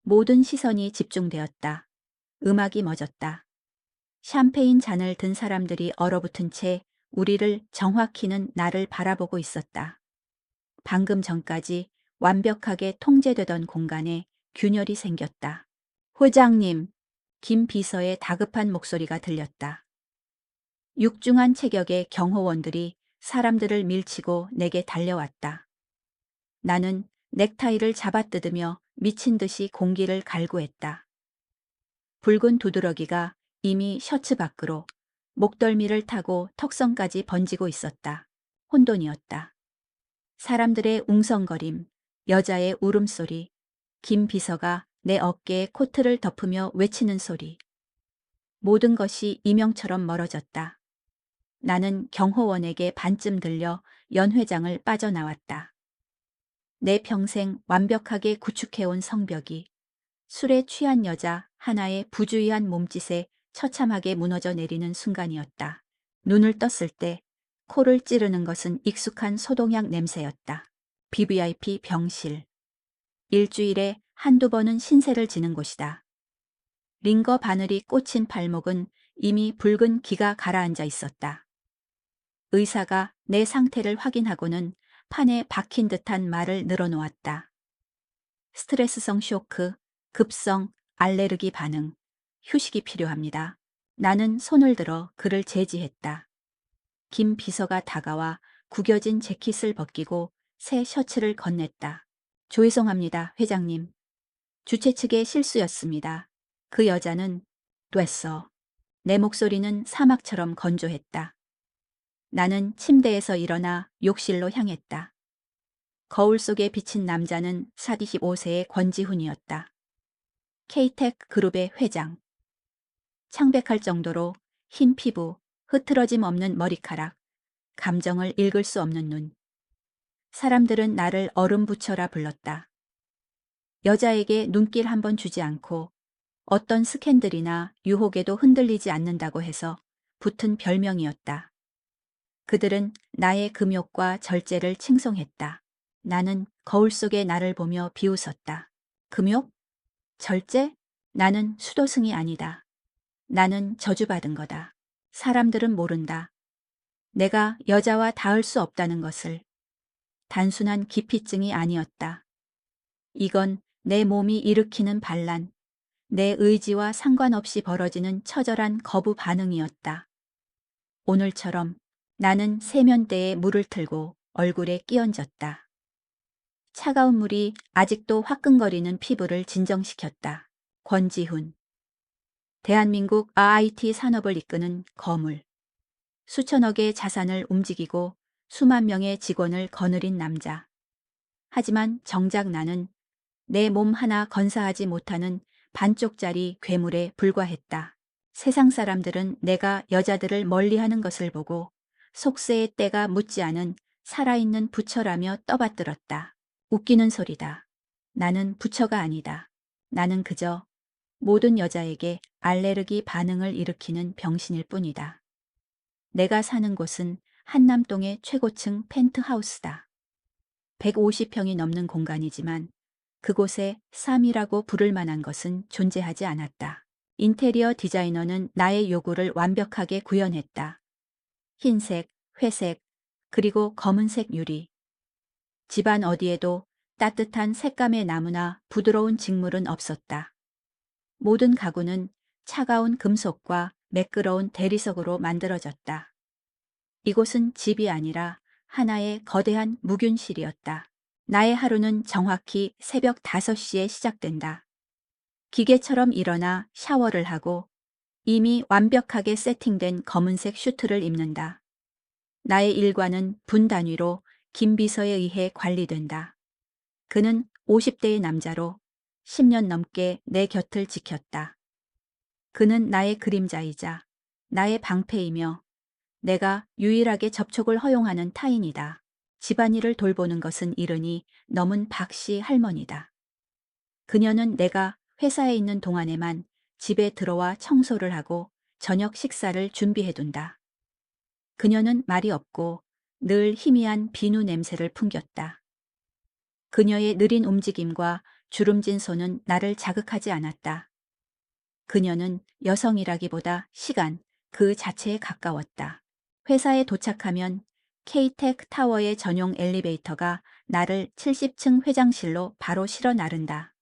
모든 시선이 집중되었다. 음악이 멎었다. 샴페인 잔을 든 사람들이 얼어붙은 채 우리를 정확히는 나를 바라보고 있었다. 방금 전까지 완벽하게 통제되던 공간에 균열이 생겼다. 회장님, 김 비서의 다급한 목소리가 들렸다. 육중한 체격의 경호원들이 사람들을 밀치고 내게 달려왔다. 나는 넥타이를 잡아뜯으며 미친 듯이 공기를 갈구했다. 붉은 두드러기가 이미 셔츠 밖으로 목덜미를 타고 턱선까지 번지고 있었다. 혼돈이었다. 사람들의 웅성거림, 여자의 울음소리, 김 비서가 내 어깨에 코트를 덮으며 외치는 소리. 모든 것이 이명처럼 멀어졌다. 나는 경호원에게 반쯤 들려 연회장을 빠져나왔다. 내 평생 완벽하게 구축해온 성벽이 술에 취한 여자 하나의 부주의한 몸짓에 처참하게 무너져 내리는 순간이었다. 눈을 떴을 때 코를 찌르는 것은 익숙한 소독약 냄새였다. BVIP 병실. 일주일에 한두 번은 신세를 지는 곳이다. 링거 바늘이 꽂힌 발목은 이미 붉은 기가 가라앉아 있었다. 의사가 내 상태를 확인하고는 판에 박힌 듯한 말을 늘어놓았다. 스트레스성 쇼크, 급성 알레르기 반응, 휴식이 필요합니다. 나는 손을 들어 그를 제지했다. 김 비서가 다가와 구겨진 재킷을 벗기고 새 셔츠를 건넸다. 죄송합니다, 회장님. 주최 측의 실수였습니다. 그 여자는 됐어. 내 목소리는 사막처럼 건조했다. 나는 침대에서 일어나 욕실로 향했다. 거울 속에 비친 남자는 45세의 권지훈이었다. K텍 그룹의 회장. 창백할 정도로 흰 피부, 흐트러짐 없는 머리카락, 감정을 읽을 수 없는 눈. 사람들은 나를 얼음부처라 불렀다. 여자에게 눈길 한 번 주지 않고 어떤 스캔들이나 유혹에도 흔들리지 않는다고 해서 붙은 별명이었다. 그들은 나의 금욕과 절제를 칭송했다. 나는 거울 속의 나를 보며 비웃었다. 금욕? 절제? 나는 수도승이 아니다. 나는 저주받은 거다. 사람들은 모른다. 내가 여자와 닿을 수 없다는 것을. 단순한 기피증이 아니었다. 이건 내 몸이 일으키는 반란, 내 의지와 상관없이 벌어지는 처절한 거부 반응이었다. 오늘처럼 나는 세면대에 물을 틀고 얼굴에 끼얹었다. 차가운 물이 아직도 화끈거리는 피부를 진정시켰다. 권지훈. 대한민국 IT 산업을 이끄는 거물. 수천억의 자산을 움직이고 수만 명의 직원을 거느린 남자. 하지만 정작 나는 내 몸 하나 건사하지 못하는 반쪽짜리 괴물에 불과했다. 세상 사람들은 내가 여자들을 멀리하는 것을 보고 속세의 때가 묻지 않은 살아있는 부처라며 떠받들었다. 웃기는 소리다. 나는 부처가 아니다. 나는 그저 모든 여자에게 알레르기 반응을 일으키는 병신일 뿐이다. 내가 사는 곳은 한남동의 최고층 펜트하우스다. 150평이 넘는 공간이지만 그곳에 3이라고 부를 만한 것은 존재하지 않았다. 인테리어 디자이너는 나의 요구를 완벽하게 구현했다. 흰색, 회색, 그리고 검은색 유리. 집안 어디에도 따뜻한 색감의 나무나 부드러운 직물은 없었다. 모든 가구는 차가운 금속과 매끄러운 대리석으로 만들어졌다. 이곳은 집이 아니라 하나의 거대한 무균실이었다. 나의 하루는 정확히 새벽 5시에 시작된다. 기계처럼 일어나 샤워를 하고 이미 완벽하게 세팅된 검은색 슈트를 입는다. 나의 일과는 분 단위로 김 비서에 의해 관리된다. 그는 50대의 남자로 10년 넘게 내 곁을 지켰다. 그는 나의 그림자이자 나의 방패이며 내가 유일하게 접촉을 허용하는 타인이다. 집안일을 돌보는 것은 이르니 넘은 박씨 할머니다. 그녀는 내가 회사에 있는 동안에만 집에 들어와 청소를 하고 저녁 식사를 준비해둔다. 그녀는 말이 없고 늘 희미한 비누 냄새를 풍겼다. 그녀의 느린 움직임과 주름진 손은 나를 자극하지 않았다. 그녀는 여성이라기보다 시간 그 자체에 가까웠다. 회사에 도착하면 K-텍 타워의 전용 엘리베이터가 나를 70층 회장실로 바로 실어 나른다.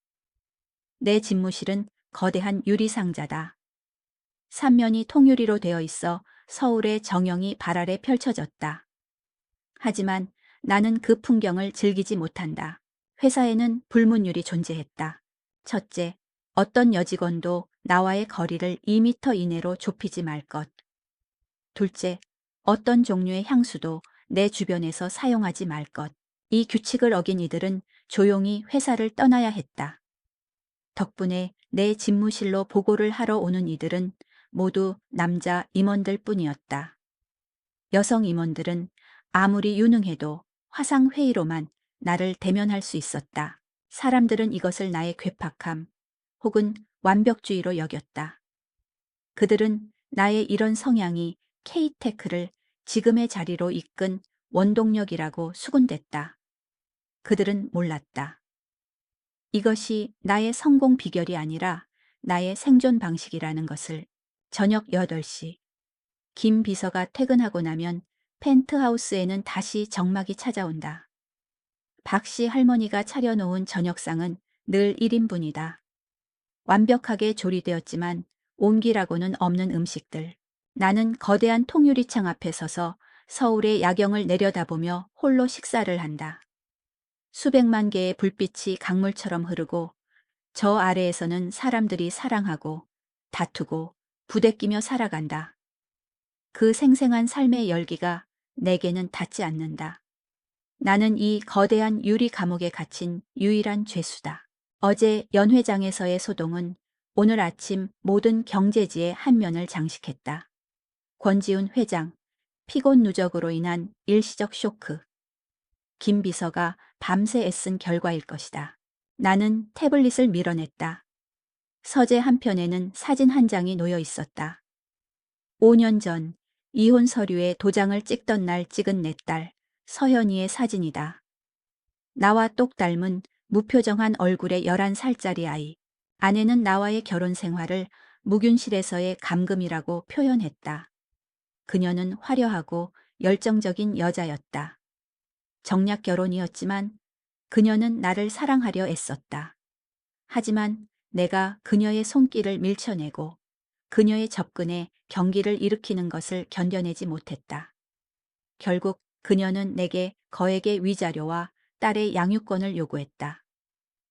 내 집무실은 거대한 유리상자다. 삼면이 통유리로 되어 있어 서울의 정영이 발 아래 펼쳐졌다. 하지만 나는 그 풍경을 즐기지 못한다. 회사에는 불문율이 존재했다. 첫째, 어떤 여직원도 나와의 거리를 2미터 이내로 좁히지 말 것. 둘째, 어떤 종류의 향수도 내 주변에서 사용하지 말 것. 이 규칙을 어긴 이들은 조용히 회사를 떠나야 했다. 덕분에 내 집무실로 보고를 하러 오는 이들은 모두 남자 임원들 뿐이었다. 여성 임원들은 아무리 유능해도 화상 회의로만 나를 대면할 수 있었다. 사람들은 이것을 나의 괴팍함 혹은 완벽주의로 여겼다. 그들은 나의 이런 성향이 K-테크를 지금의 자리로 이끈 원동력이라고 수군댔다. 그들은 몰랐다. 이것이 나의 성공 비결이 아니라 나의 생존 방식이라는 것을. 저녁 8시. 김 비서가 퇴근하고 나면 펜트하우스에는 다시 적막이 찾아온다. 박씨 할머니가 차려놓은 저녁상은 늘 1인분이다. 완벽하게 조리되었지만 온기라고는 없는 음식들. 나는 거대한 통유리창 앞에 서서 서울의 야경을 내려다보며 홀로 식사를 한다. 수백만 개의 불빛이 강물처럼 흐르고 저 아래에서는 사람들이 사랑하고 다투고 부대끼며 살아간다. 그 생생한 삶의 열기가 내게는 닿지 않는다. 나는 이 거대한 유리 감옥에 갇힌 유일한 죄수다. 어제 연회장에서의 소동은 오늘 아침 모든 경제지의 한 면을 장식했다. 권지훈 회장, 피곤 누적으로 인한 일시적 쇼크. 김 비서가 밤새 애쓴 결과일 것이다. 나는 태블릿을 밀어냈다. 서재 한편에는 사진 한 장이 놓여 있었다. 5년 전 이혼 서류에 도장을 찍던 날 찍은 내 딸 서현이의 사진이다. 나와 똑 닮은 무표정한 얼굴의 11살짜리 아이. 아내는 나와의 결혼 생활을 무균실에서의 감금이라고 표현했다. 그녀는 화려하고 열정적인 여자였다. 정략 결혼이었지만 그녀는 나를 사랑하려 애썼다. 하지만 내가 그녀의 손길을 밀쳐내고 그녀의 접근에 경기를 일으키는 것을 견뎌내지 못했다. 결국 그녀는 내게 거액의 위자료와 딸의 양육권을 요구했다.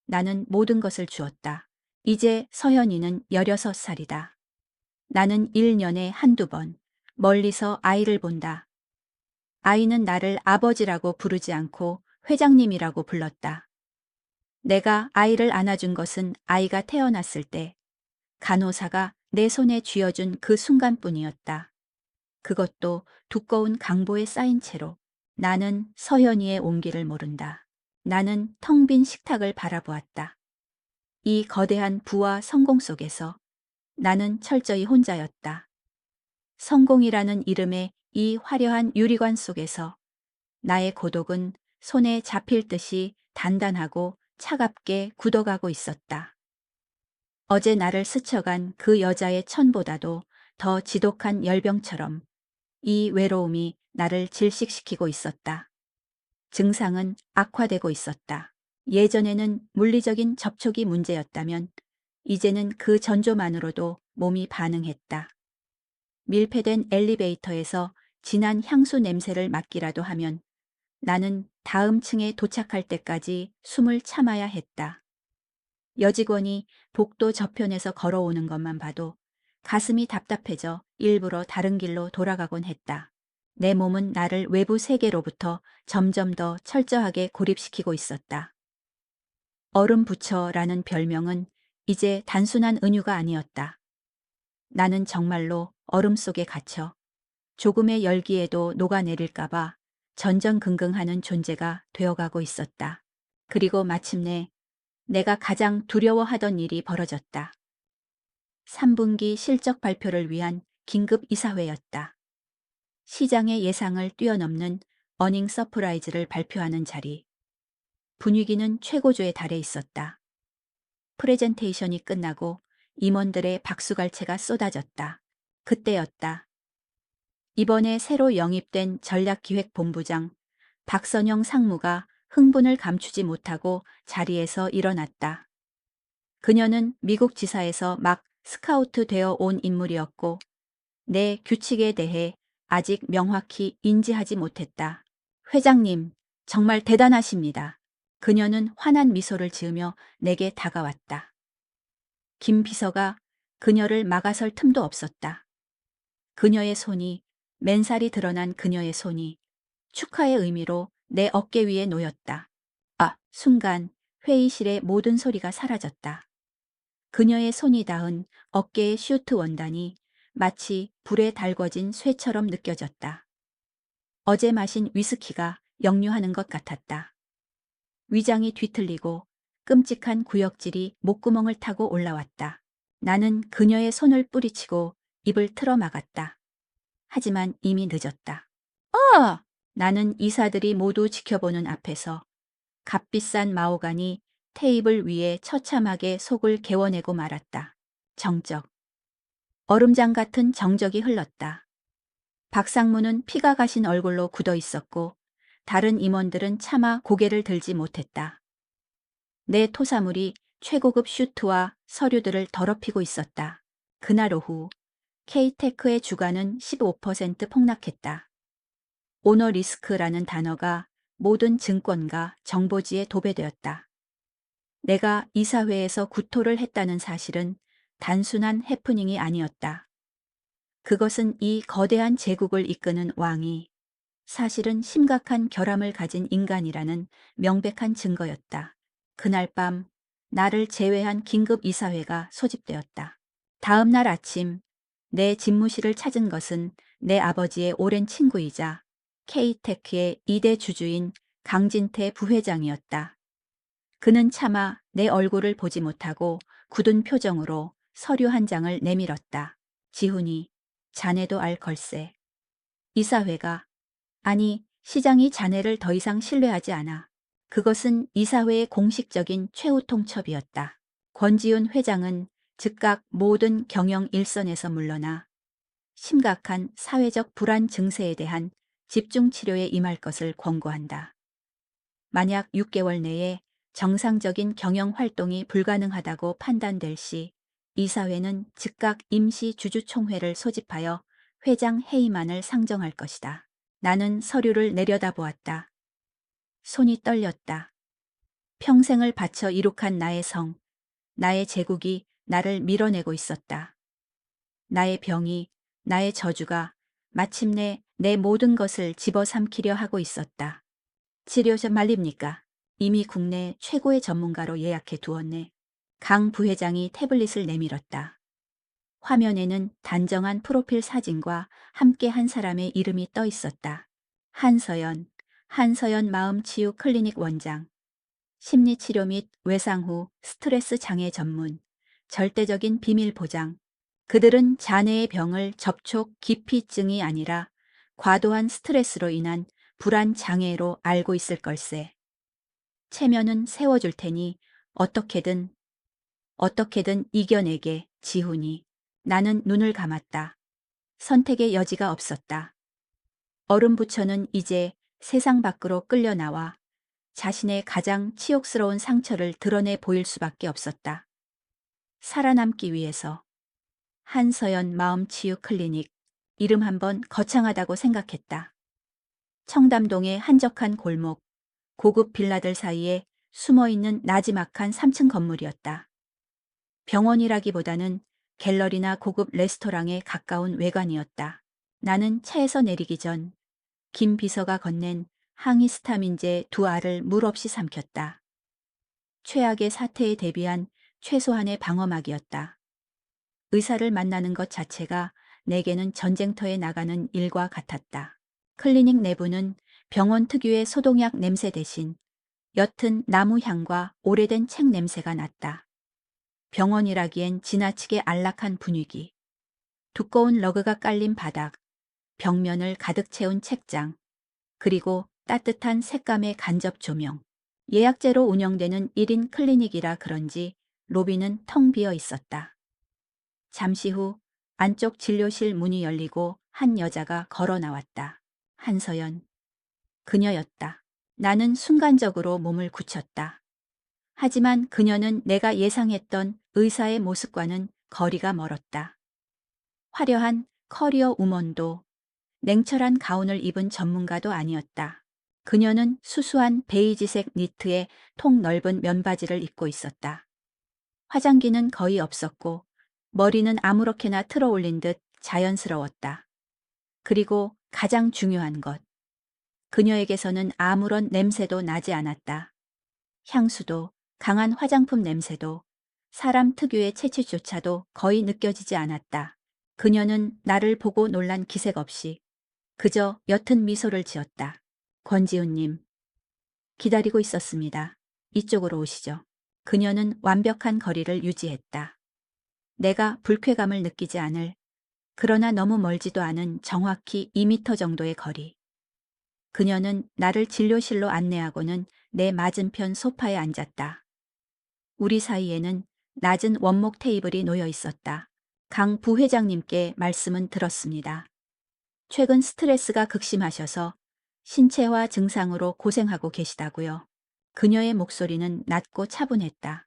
나는 모든 것을 주었다. 이제 서현이는 16살이다. 나는 1년에 한두 번 멀리서 아이를 본다. 아이는 나를 아버지라고 부르지 않고 회장님이라고 불렀다. 내가 아이를 안아준 것은 아이가 태어났을 때 간호사가 내 손에 쥐어준 그 순간뿐이었다. 그것도 두꺼운 강보에 쌓인 채로. 나는 서현이의 온기를 모른다. 나는 텅 빈 식탁을 바라보았다. 이 거대한 부와 성공 속에서 나는 철저히 혼자였다. 성공이라는 이름의 이 화려한 유리관 속에서 나의 고독은 손에 잡힐 듯이 단단하고 차갑게 굳어가고 있었다. 어제 나를 스쳐간 그 여자의 천보다도 더 지독한 열병처럼 이 외로움이 나를 질식시키고 있었다. 증상은 악화되고 있었다. 예전에는 물리적인 접촉이 문제였다면 이제는 그 전조만으로도 몸이 반응했다. 밀폐된 엘리베이터에서 진한 향수 냄새를 맡기라도 하면 나는 다음 층에 도착할 때까지 숨을 참아야 했다. 여직원이 복도 저편에서 걸어오는 것만 봐도 가슴이 답답해져 일부러 다른 길로 돌아가곤 했다. 내 몸은 나를 외부 세계로부터 점점 더 철저하게 고립시키고 있었다. 얼음 부처라는 별명은 이제 단순한 은유가 아니었다. 나는 정말로 얼음 속에 갇혀 조금의 열기에도 녹아내릴까봐 전전긍긍하는 존재가 되어가고 있었다. 그리고 마침내 내가 가장 두려워하던 일이 벌어졌다. 3분기 실적 발표를 위한 긴급 이사회였다. 시장의 예상을 뛰어넘는 어닝 서프라이즈를 발표하는 자리. 분위기는 최고조에 달해 있었다. 프레젠테이션이 끝나고 임원들의 박수갈채가 쏟아졌다. 그때였다. 이번에 새로 영입된 전략기획본부장 박선영 상무가 흥분을 감추지 못하고 자리에서 일어났다. 그녀는 미국 지사에서 막 스카우트 되어 온 인물이었고 내 규칙에 대해 아직 명확히 인지하지 못했다. 회장님, 정말 대단하십니다. 그녀는 환한 미소를 지으며 내게 다가왔다. 김 비서가 그녀를 막아설 틈도 없었다. 그녀의 손이, 맨살이 드러난 그녀의 손이 축하의 의미로 내 어깨 위에 놓였다. 아, 순간 회의실의 모든 소리가 사라졌다. 그녀의 손이 닿은 어깨의 슈트 원단이 마치 불에 달궈진 쇠처럼 느껴졌다. 어제 마신 위스키가 역류하는 것 같았다. 위장이 뒤틀리고 끔찍한 구역질이 목구멍을 타고 올라왔다. 나는 그녀의 손을 뿌리치고 입을 틀어 막았다. 하지만 이미 늦었다. 나는 이사들이 모두 지켜보는 앞에서 값비싼 마호가니 테이블 위에 처참하게 속을 개워내고 말았다. 정적. 얼음장 같은 정적이 흘렀다. 박상무는 피가 가신 얼굴로 굳어 있었고 다른 임원들은 차마 고개를 들지 못했다. 내 토사물이 최고급 슈트와 서류들을 더럽히고 있었다. 그날 오후 K테크의 주가는 15% 폭락했다. 오너 리스크라는 단어가 모든 증권가 정보지에 도배되었다. 내가 이사회에서 구토를 했다는 사실은 단순한 해프닝이 아니었다. 그것은 이 거대한 제국을 이끄는 왕이 사실은 심각한 결함을 가진 인간이라는 명백한 증거였다. 그날 밤 나를 제외한 긴급 이사회가 소집되었다. 다음 날 아침 내 집무실을 찾은 것은 내 아버지의 오랜 친구이자 K테크의 2대 주주인 강진태 부회장이었다. 그는 차마 내 얼굴을 보지 못하고 굳은 표정으로 서류 한 장을 내밀었다. 지훈이, 자네도 알 걸세. 이사회가, 아니, 시장이 자네를 더 이상 신뢰하지 않아. 그것은 이사회의 공식적인 최후 통첩이었다. 권지훈 회장은 즉각 모든 경영 일선에서 물러나 심각한 사회적 불안 증세에 대한 집중 치료에 임할 것을 권고한다. 만약 6개월 내에 정상적인 경영 활동이 불가능하다고 판단될 시 이사회는 즉각 임시 주주총회를 소집하여 회장 해임안을 상정할 것이다. 나는 서류를 내려다보았다. 손이 떨렸다. 평생을 바쳐 이룩한 나의 성, 나의 제국이 나를 밀어내고 있었다. 나의 병이, 나의 저주가 마침내 내 모든 것을 집어삼키려 하고 있었다. 치료저 말립니까? 이미 국내 최고의 전문가로 예약해 두었네. 강 부회장이 태블릿을 내밀었다. 화면에는 단정한 프로필 사진과 함께 한 사람의 이름이 떠 있었다. 한서연 마음치유 클리닉 원장. 심리치료 및 외상 후 스트레스 장애 전문. 절대적인 비밀 보장. 그들은 자네의 병을 접촉 기피증이 아니라 과도한 스트레스로 인한 불안 장애로 알고 있을 걸세. 체면은 세워줄 테니 어떻게든 이겨내게, 지훈이. 나는 눈을 감았다. 선택의 여지가 없었다. 얼음부처는 이제 세상 밖으로 끌려나와 자신의 가장 치욕스러운 상처를 드러내 보일 수밖에 없었다. 살아남기 위해서. 한서연 마음치유 클리닉. 이름 한번 거창하다고 생각했다. 청담동의 한적한 골목, 고급 빌라들 사이에 숨어있는 나지막한 3층 건물이었다. 병원이라기보다는 갤러리나 고급 레스토랑에 가까운 외관이었다. 나는 차에서 내리기 전 김 비서가 건넨 항히스타민제 2알을 물 없이 삼켰다. 최악의 사태에 대비한 최소한의 방어막이었다. 의사를 만나는 것 자체가 내게는 전쟁터에 나가는 일과 같았다. 클리닉 내부는 병원 특유의 소독약 냄새 대신 옅은 나무 향과 오래된 책 냄새가 났다. 병원이라기엔 지나치게 안락한 분위기. 두꺼운 러그가 깔린 바닥, 벽면을 가득 채운 책장, 그리고 따뜻한 색감의 간접 조명. 예약제로 운영되는 1인 클리닉이라 그런지 로비는 텅 비어 있었다. 잠시 후 안쪽 진료실 문이 열리고 한 여자가 걸어 나왔다. 한서연. 그녀였다. 나는 순간적으로 몸을 굳혔다. 하지만 그녀는 내가 예상했던 의사의 모습과는 거리가 멀었다. 화려한 커리어 우먼도 냉철한 가운을 입은 전문가도 아니었다. 그녀는 수수한 베이지색 니트에 통 넓은 면바지를 입고 있었다. 화장기는 거의 없었고 머리는 아무렇게나 틀어 올린 듯 자연스러웠다. 그리고 가장 중요한 것. 그녀에게서는 아무런 냄새도 나지 않았다. 향수도, 강한 화장품 냄새도, 사람 특유의 채취조차도 거의 느껴지지 않았다. 그녀는 나를 보고 놀란 기색 없이 그저 옅은 미소를 지었다. 권지훈님. 기다리고 있었습니다. 이쪽으로 오시죠. 그녀는 완벽한 거리를 유지했다. 내가 불쾌감을 느끼지 않을, 그러나 너무 멀지도 않은 정확히 2미터 정도의 거리. 그녀는 나를 진료실로 안내하고는 내 맞은편 소파에 앉았다. 우리 사이에는 낮은 원목 테이블이 놓여 있었다. 강 부회장님께 말씀은 들었습니다. 최근 스트레스가 극심하셔서 신체화 증상으로 고생하고 계시다고요. 그녀의 목소리는 낮고 차분했다.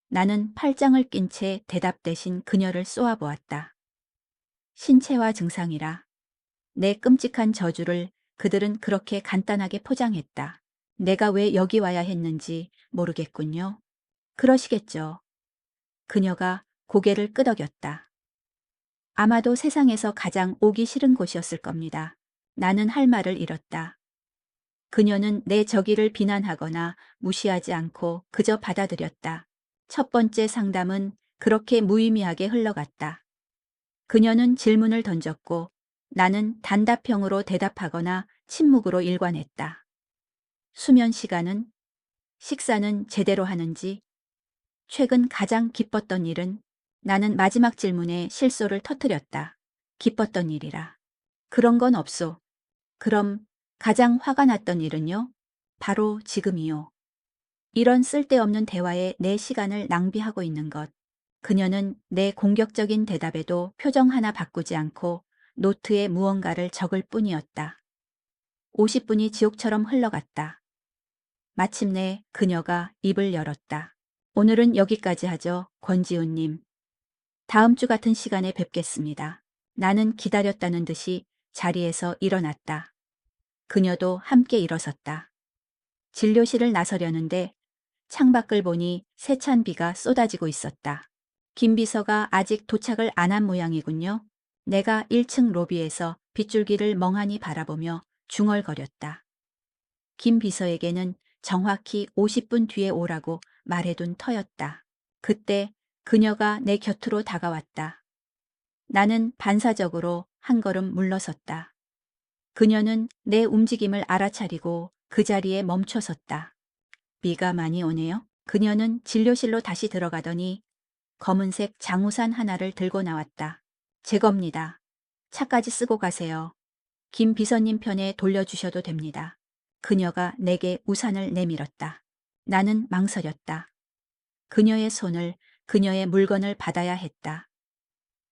나는 팔짱을 낀 채 대답 대신 그녀를 쏘아보았다. 신체화 증상이라. 내 끔찍한 저주를 그들은 그렇게 간단하게 포장했다. 내가 왜 여기 와야 했는지 모르겠군요. 그러시겠죠. 그녀가 고개를 끄덕였다. 아마도 세상에서 가장 오기 싫은 곳이었을 겁니다. 나는 할 말을 잃었다. 그녀는 내 저기를 비난하거나 무시하지 않고 그저 받아들였다. 첫 번째 상담은 그렇게 무의미하게 흘러갔다. 그녀는 질문을 던졌고 나는 단답형으로 대답하거나 침묵으로 일관했다. 수면 시간은? 식사는 제대로 하는지? 최근 가장 기뻤던 일은? 나는 마지막 질문에 실소를 터뜨렸다. 기뻤던 일이라. 그런 건 없소. 그럼 가장 화가 났던 일은요? 바로 지금이요. 이런 쓸데없는 대화에 내 시간을 낭비하고 있는 것. 그녀는 내 공격적인 대답에도 표정 하나 바꾸지 않고 노트에 무언가를 적을 뿐이었다. 50분이 지옥처럼 흘러갔다. 마침내 그녀가 입을 열었다. 오늘은 여기까지 하죠, 권지훈님. 다음 주 같은 시간에 뵙겠습니다. 나는 기다렸다는 듯이 자리에서 일어났다. 그녀도 함께 일어섰다. 진료실을 나서려는데 창밖을 보니 세찬 비가 쏟아지고 있었다. 김 비서가 아직 도착을 안 한 모양이군요. 내가 1층 로비에서 빗줄기를 멍하니 바라보며 중얼거렸다. 김 비서에게는 정확히 50분 뒤에 오라고 말해둔 터였다. 그때 그녀가 내 곁으로 다가왔다. 나는 반사적으로 한 걸음 물러섰다. 그녀는 내 움직임을 알아차리고 그 자리에 멈춰섰다. 비가 많이 오네요. 그녀는 진료실로 다시 들어가더니 검은색 장우산 하나를 들고 나왔다. 제 겁니다. 차까지 쓰고 가세요. 김 비서님 편에 돌려주셔도 됩니다. 그녀가 내게 우산을 내밀었다. 나는 망설였다. 그녀의 손을, 그녀의 물건을 받아야 했다.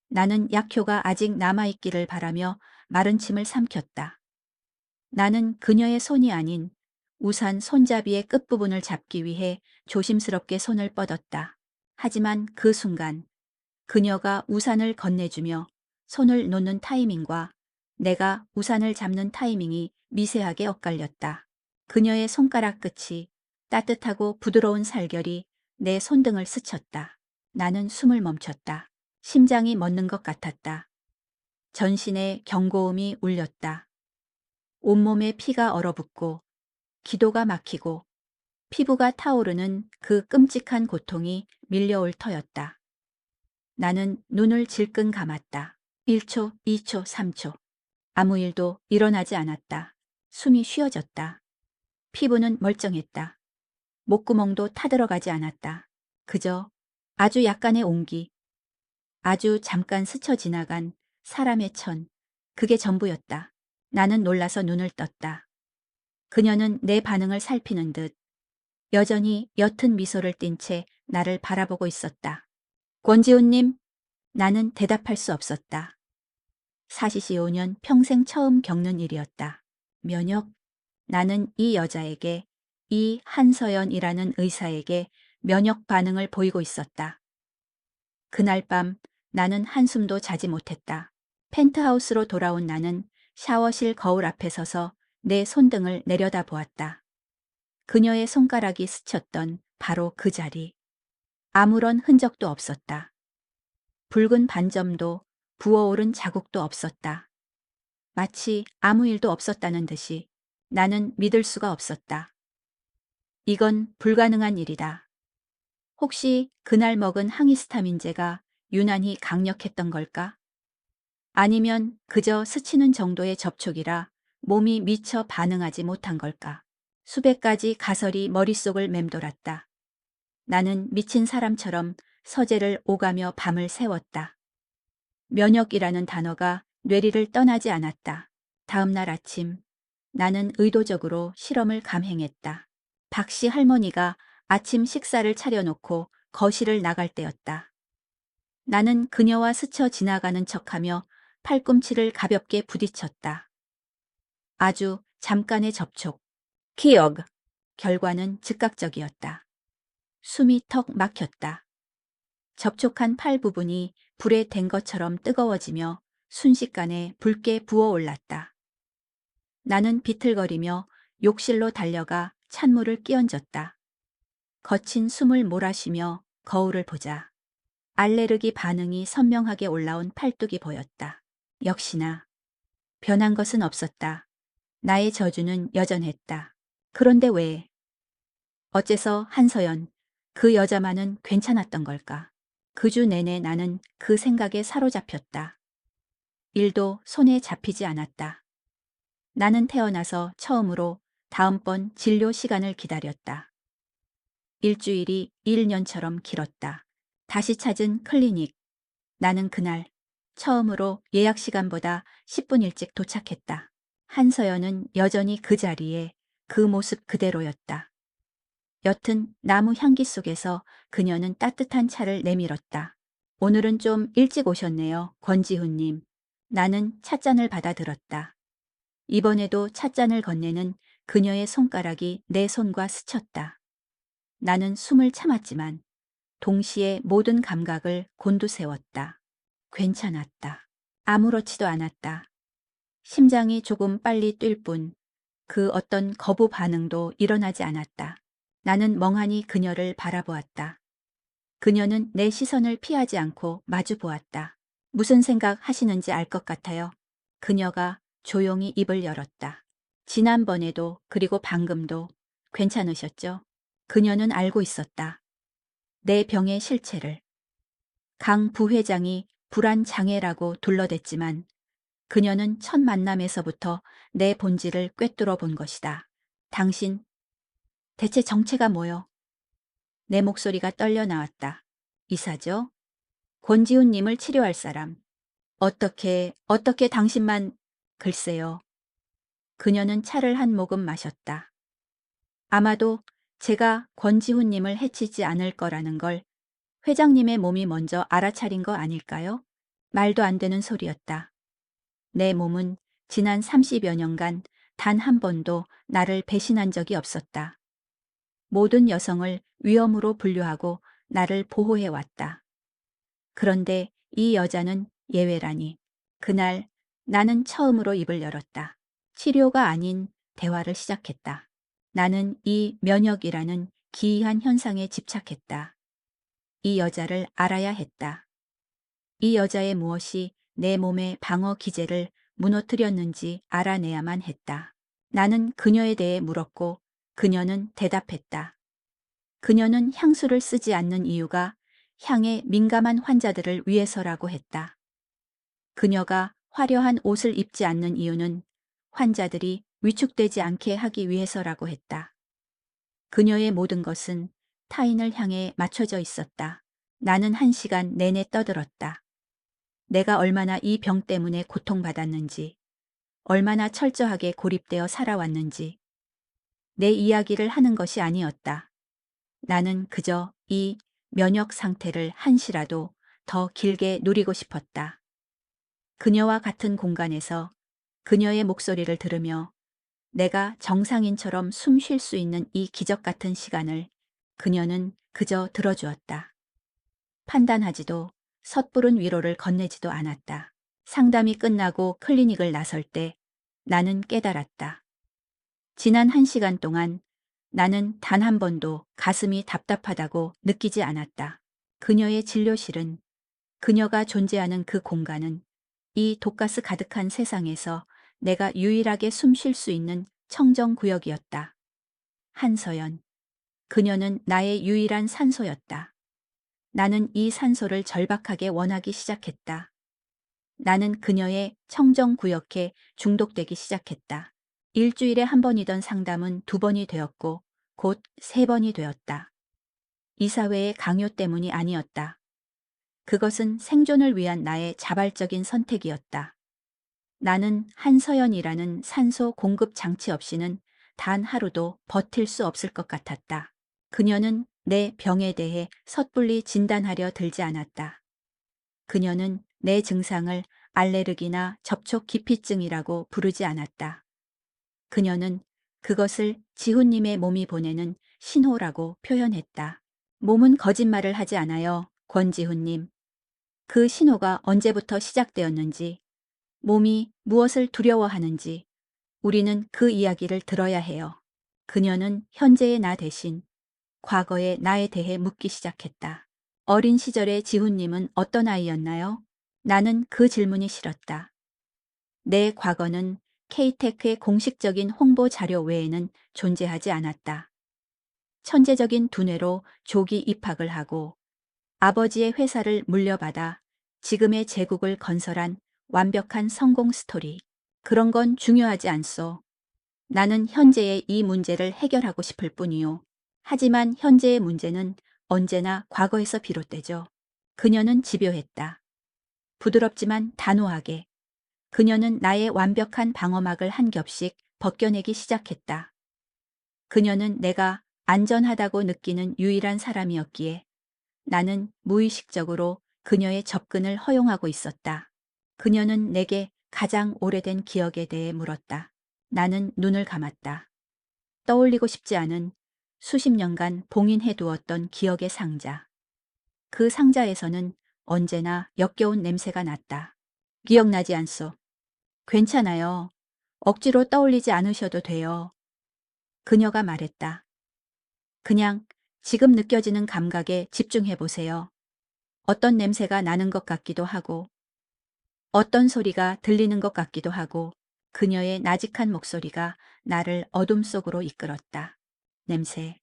나는 약효가 아직 남아있기를 바라며 마른 침을 삼켰다. 나는 그녀의 손이 아닌 우산 손잡이의 끝부분을 잡기 위해 조심스럽게 손을 뻗었다. 하지만 그 순간 그녀가 우산을 건네주며 손을 놓는 타이밍과 내가 우산을 잡는 타이밍이 미세하게 엇갈렸다. 그녀의 손가락 끝이 따뜻하고 부드러운 살결이 내 손등을 스쳤다. 나는 숨을 멈췄다. 심장이 멎는 것 같았다. 전신에 경고음이 울렸다. 온몸에 피가 얼어붙고 기도가 막히고 피부가 타오르는 그 끔찍한 고통이 밀려올 터였다. 나는 눈을 질끈 감았다. 1초, 2초, 3초. 아무 일도 일어나지 않았다. 숨이 쉬어졌다. 피부는 멀쩡했다. 목구멍도 타들어가지 않았다. 그저 아주 약간의 온기, 아주 잠깐 스쳐 지나간 사람의 천, 그게 전부였다. 나는 놀라서 눈을 떴다. 그녀는 내 반응을 살피는 듯 여전히 옅은 미소를 띤 채 나를 바라보고 있었다. 권지훈님, 나는 대답할 수 없었다. 45년 평생 처음 겪는 일이었다. 면역, 나는 이 여자에게, 이 한서연이라는 의사에게 면역 반응을 보이고 있었다. 그날 밤 나는 한숨도 자지 못했다. 펜트하우스로 돌아온 나는 샤워실 거울 앞에 서서 내 손등을 내려다 보았다. 그녀의 손가락이 스쳤던 바로 그 자리. 아무런 흔적도 없었다. 붉은 반점도 부어오른 자국도 없었다. 마치 아무 일도 없었다는 듯이 나는 믿을 수가 없었다. 이건 불가능한 일이다. 혹시 그날 먹은 항히스타민제가 유난히 강력했던 걸까? 아니면 그저 스치는 정도의 접촉이라 몸이 미처 반응하지 못한 걸까? 수백 가지 가설이 머릿속을 맴돌았다. 나는 미친 사람처럼 서재를 오가며 밤을 새웠다. 면역이라는 단어가 뇌리를 떠나지 않았다. 다음 날 아침 나는 의도적으로 실험을 감행했다. 박씨 할머니가 아침 식사를 차려놓고 거실을 나갈 때였다. 나는 그녀와 스쳐 지나가는 척하며 팔꿈치를 가볍게 부딪혔다. 아주 잠깐의 접촉. 기억. 결과는 즉각적이었다. 숨이 턱 막혔다. 접촉한 팔 부분이 불에 댄 것처럼 뜨거워지며 순식간에 붉게 부어올랐다. 나는 비틀거리며 욕실로 달려가 찬물을 끼얹었다. 거친 숨을 몰아쉬며 거울을 보자. 알레르기 반응이 선명하게 올라온 팔뚝이 보였다. 역시나 변한 것은 없었다. 나의 저주는 여전했다. 그런데 왜? 어째서 한서연, 그 여자만은 괜찮았던 걸까? 그 주 내내 나는 그 생각에 사로잡혔다. 일도 손에 잡히지 않았다. 나는 태어나서 처음으로 다음번 진료 시간을 기다렸다. 일주일이 1년처럼 길었다. 다시 찾은 클리닉. 나는 그날 처음으로 예약 시간보다 10분 일찍 도착했다. 한서연은 여전히 그 자리에 그 모습 그대로였다. 옅은 나무 향기 속에서 그녀는 따뜻한 차를 내밀었다. 오늘은 좀 일찍 오셨네요, 권지훈님. 나는 찻잔을 받아들었다. 이번에도 찻잔을 건네는 그녀의 손가락이 내 손과 스쳤다. 나는 숨을 참았지만 동시에 모든 감각을 곤두세웠다. 괜찮았다. 아무렇지도 않았다. 심장이 조금 빨리 뛸 뿐 그 어떤 거부 반응도 일어나지 않았다. 나는 멍하니 그녀를 바라보았다. 그녀는 내 시선을 피하지 않고 마주 보았다. 무슨 생각 하시는지 알 것 같아요. 그녀가 조용히 입을 열었다. 지난번에도 그리고 방금도 괜찮으셨죠? 그녀는 알고 있었다. 내 병의 실체를. 강 부회장이 불안장애라고 둘러댔지만 그녀는 첫 만남에서부터 내 본질을 꿰뚫어 본 것이다. 당신, 대체 정체가 뭐요? 내 목소리가 떨려 나왔다. 이사죠? 권지훈님을 치료할 사람. 어떻게 당신만, 글쎄요. 그녀는 차를 한 모금 마셨다. 아마도 제가 권지훈님을 해치지 않을 거라는 걸 회장님의 몸이 먼저 알아차린 거 아닐까요? 말도 안 되는 소리였다. 내 몸은 지난 30여 년간 단 한 번도 나를 배신한 적이 없었다. 모든 여성을 위험으로 분류하고 나를 보호해왔다. 그런데 이 여자는 예외라니. 그날 나는 처음으로 입을 열었다. 치료가 아닌 대화를 시작했다. 나는 이 면역이라는 기이한 현상에 집착했다. 이 여자를 알아야 했다. 이 여자의 무엇이 내 몸의 방어 기제를 무너뜨렸는지 알아내야만 했다. 나는 그녀에 대해 물었고 그녀는 대답했다. 그녀는 향수를 쓰지 않는 이유가 향에 민감한 환자들을 위해서라고 했다. 그녀가 화려한 옷을 입지 않는 이유는 환자들이 위축되지 않게 하기 위해서라고 했다. 그녀의 모든 것은 타인을 향해 맞춰져 있었다. 나는 1시간 내내 떠들었다. 내가 얼마나 이 병 때문에 고통받았는지, 얼마나 철저하게 고립되어 살아왔는지, 내 이야기를 하는 것이 아니었다. 나는 그저 이 면역 상태를 한시라도 더 길게 누리고 싶었다. 그녀와 같은 공간에서 그녀의 목소리를 들으며 내가 정상인처럼 숨 쉴 수 있는 이 기적 같은 시간을 그녀는 그저 들어주었다. 판단하지도 섣부른 위로를 건네지도 않았다. 상담이 끝나고 클리닉을 나설 때 나는 깨달았다. 지난 1시간 동안 나는 단 한 번도 가슴이 답답하다고 느끼지 않았다. 그녀의 진료실은, 그녀가 존재하는 그 공간은 이 독가스 가득한 세상에서 내가 유일하게 숨 쉴 수 있는 청정구역이었다. 한서연. 그녀는 나의 유일한 산소였다. 나는 이 산소를 절박하게 원하기 시작했다. 나는 그녀의 청정구역에 중독되기 시작했다. 일주일에 한 번이던 상담은 2번이 되었고 곧 3번이 되었다. 이사회의 강요 때문이 아니었다. 그것은 생존을 위한 나의 자발적인 선택이었다. 나는 한서연이라는 산소 공급 장치 없이는 단 하루도 버틸 수 없을 것 같았다. 그녀는 내 병에 대해 섣불리 진단하려 들지 않았다. 그녀는 내 증상을 알레르기나 접촉 기피증이라고 부르지 않았다. 그녀는 그것을 지훈님의 몸이 보내는 신호라고 표현했다. 몸은 거짓말을 하지 않아요, 권지훈님. 그 신호가 언제부터 시작되었는지, 몸이 무엇을 두려워하는지 우리는 그 이야기를 들어야 해요. 그녀는 현재의 나 대신 과거의 나에 대해 묻기 시작했다. 어린 시절의 지훈님은 어떤 아이였나요? 나는 그 질문이 싫었다. 내 과거는 K테크의 공식적인 홍보 자료 외에는 존재하지 않았다. 천재적인 두뇌로 조기 입학을 하고 아버지의 회사를 물려받아 지금의 제국을 건설한 완벽한 성공 스토리. 그런 건 중요하지 않소. 나는 현재의 이 문제를 해결하고 싶을 뿐이요. 하지만 현재의 문제는 언제나 과거에서 비롯되죠. 그녀는 집요했다. 부드럽지만 단호하게. 그녀는 나의 완벽한 방어막을 한 겹씩 벗겨내기 시작했다. 그녀는 내가 안전하다고 느끼는 유일한 사람이었기에 나는 무의식적으로 그녀의 접근을 허용하고 있었다. 그녀는 내게 가장 오래된 기억에 대해 물었다. 나는 눈을 감았다. 떠올리고 싶지 않은 수십 년간 봉인해두었던 기억의 상자. 그 상자에서는 언제나 역겨운 냄새가 났다. 기억나지 않소? 괜찮아요. 억지로 떠올리지 않으셔도 돼요. 그녀가 말했다. 그냥 지금 느껴지는 감각에 집중해 보세요. 어떤 냄새가 나는 것 같기도 하고, 어떤 소리가 들리는 것 같기도 하고, 그녀의 나직한 목소리가 나를 어둠 속으로 이끌었다. 냄새.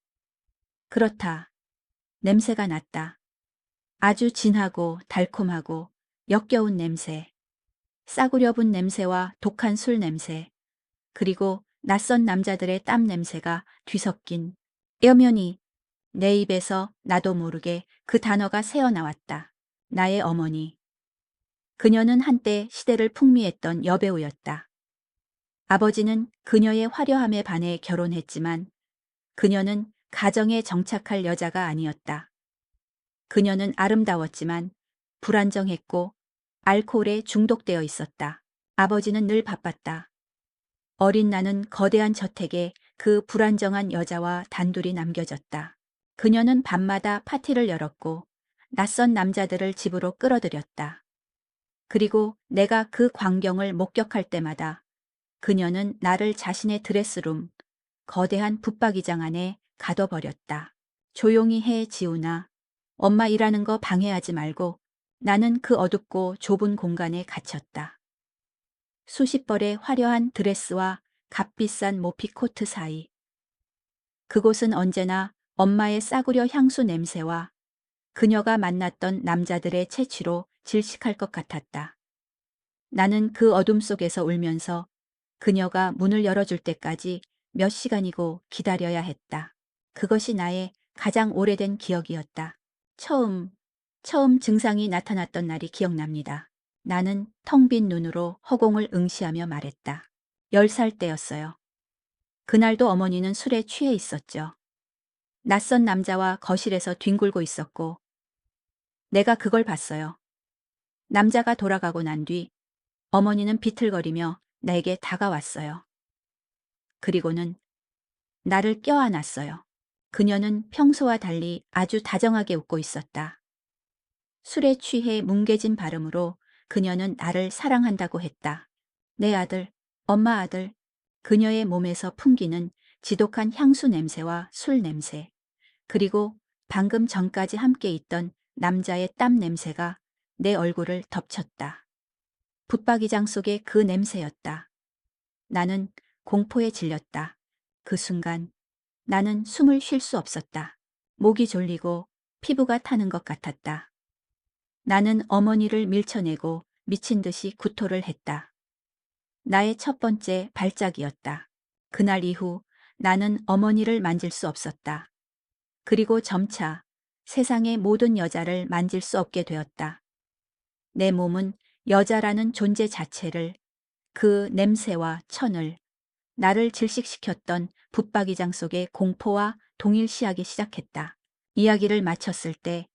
그렇다. 냄새가 났다. 아주 진하고 달콤하고 역겨운 냄새. 싸구려 분 냄새와 독한 술 냄새. 그리고 낯선 남자들의 땀 냄새가 뒤섞인 여면이 내 입에서 나도 모르게 그 단어가 새어나왔다. 나의 어머니. 그녀는 한때 시대를 풍미했던 여배우였다. 아버지는 그녀의 화려함에 반해 결혼했지만 그녀는 가정에 정착할 여자가 아니었다. 그녀는 아름다웠지만 불안정했고 알코올에 중독되어 있었다. 아버지는 늘 바빴다. 어린 나는 거대한 저택에 그 불안정한 여자와 단둘이 남겨졌다. 그녀는 밤마다 파티를 열었고 낯선 남자들을 집으로 끌어들였다. 그리고 내가 그 광경을 목격할 때마다 그녀는 나를 자신의 드레스룸, 거대한 붙박이장 안에 가둬버렸다. 조용히 해, 지훈아. 엄마 일하는 거 방해하지 말고. 나는 그 어둡고 좁은 공간에 갇혔다. 수십 벌의 화려한 드레스와 값비싼 모피 코트 사이. 그곳은 언제나 엄마의 싸구려 향수 냄새와 그녀가 만났던 남자들의 채취로 질식할 것 같았다. 나는 그 어둠 속에서 울면서 그녀가 문을 열어줄 때까지 몇 시간이고 기다려야 했다. 그것이 나의 가장 오래된 기억이었다. 처음 증상이 나타났던 날이 기억납니다. 나는 텅 빈 눈으로 허공을 응시하며 말했다. 10살 때였어요. 그날도 어머니는 술에 취해 있었죠. 낯선 남자와 거실에서 뒹굴고 있었고 내가 그걸 봤어요. 남자가 돌아가고 난 뒤 어머니는 비틀거리며 나에게 다가왔어요. 그리고는 나를 껴안았어요. 그녀는 평소와 달리 아주 다정하게 웃고 있었다. 술에 취해 뭉개진 발음으로 그녀는 나를 사랑한다고 했다. 내 아들, 엄마 아들. 그녀의 몸에서 풍기는 지독한 향수 냄새와 술 냄새, 그리고 방금 전까지 함께 있던 남자의 땀 냄새가 내 얼굴을 덮쳤다. 붙박이장 속의 그 냄새였다. 나는 공포에 질렸다. 그 순간 나는 숨을 쉴 수 없었다. 목이 졸리고 피부가 타는 것 같았다. 나는 어머니를 밀쳐내고 미친 듯이 구토를 했다. 나의 첫 번째 발작이었다. 그날 이후 나는 어머니를 만질 수 없었다. 그리고 점차 세상의 모든 여자를 만질 수 없게 되었다. 내 몸은 여자라는 존재 자체를, 그 냄새와 천을, 나를 질식시켰던 붙박이장 속의 공포와 동일시하기 시작했다. 이야기를 마쳤을 때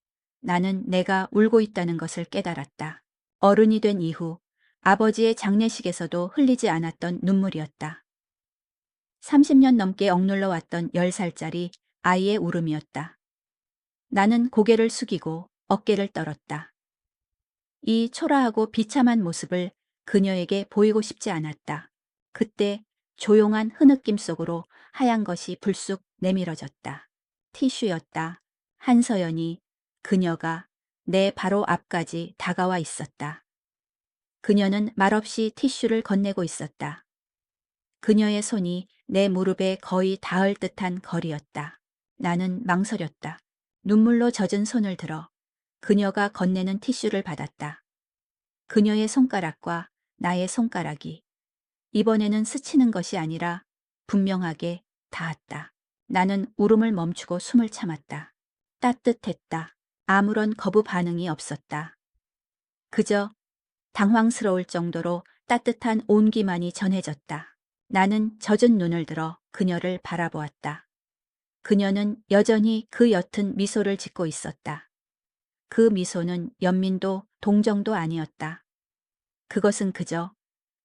나는 내가 울고 있다는 것을 깨달았다. 어른이 된 이후 아버지의 장례식에서도 흘리지 않았던 눈물이었다. 30년 넘게 억눌러 왔던 10살짜리 아이의 울음이었다. 나는 고개를 숙이고 어깨를 떨었다. 이 초라하고 비참한 모습을 그녀에게 보이고 싶지 않았다. 그때 조용한 흐느낌 속으로 하얀 것이 불쑥 내밀어졌다. 티슈였다. 한서연이, 그녀가 내 바로 앞까지 다가와 있었다. 그녀는 말없이 티슈를 건네고 있었다. 그녀의 손이 내 무릎에 거의 닿을 듯한 거리였다. 나는 망설였다. 눈물로 젖은 손을 들어 그녀가 건네는 티슈를 받았다. 그녀의 손가락과 나의 손가락이 이번에는 스치는 것이 아니라 분명하게 닿았다. 나는 울음을 멈추고 숨을 참았다. 따뜻했다. 아무런 거부 반응이 없었다. 그저 당황스러울 정도로 따뜻한 온기만이 전해졌다. 나는 젖은 눈을 들어 그녀를 바라보았다. 그녀는 여전히 그 옅은 미소를 짓고 있었다. 그 미소는 연민도 동정도 아니었다. 그것은 그저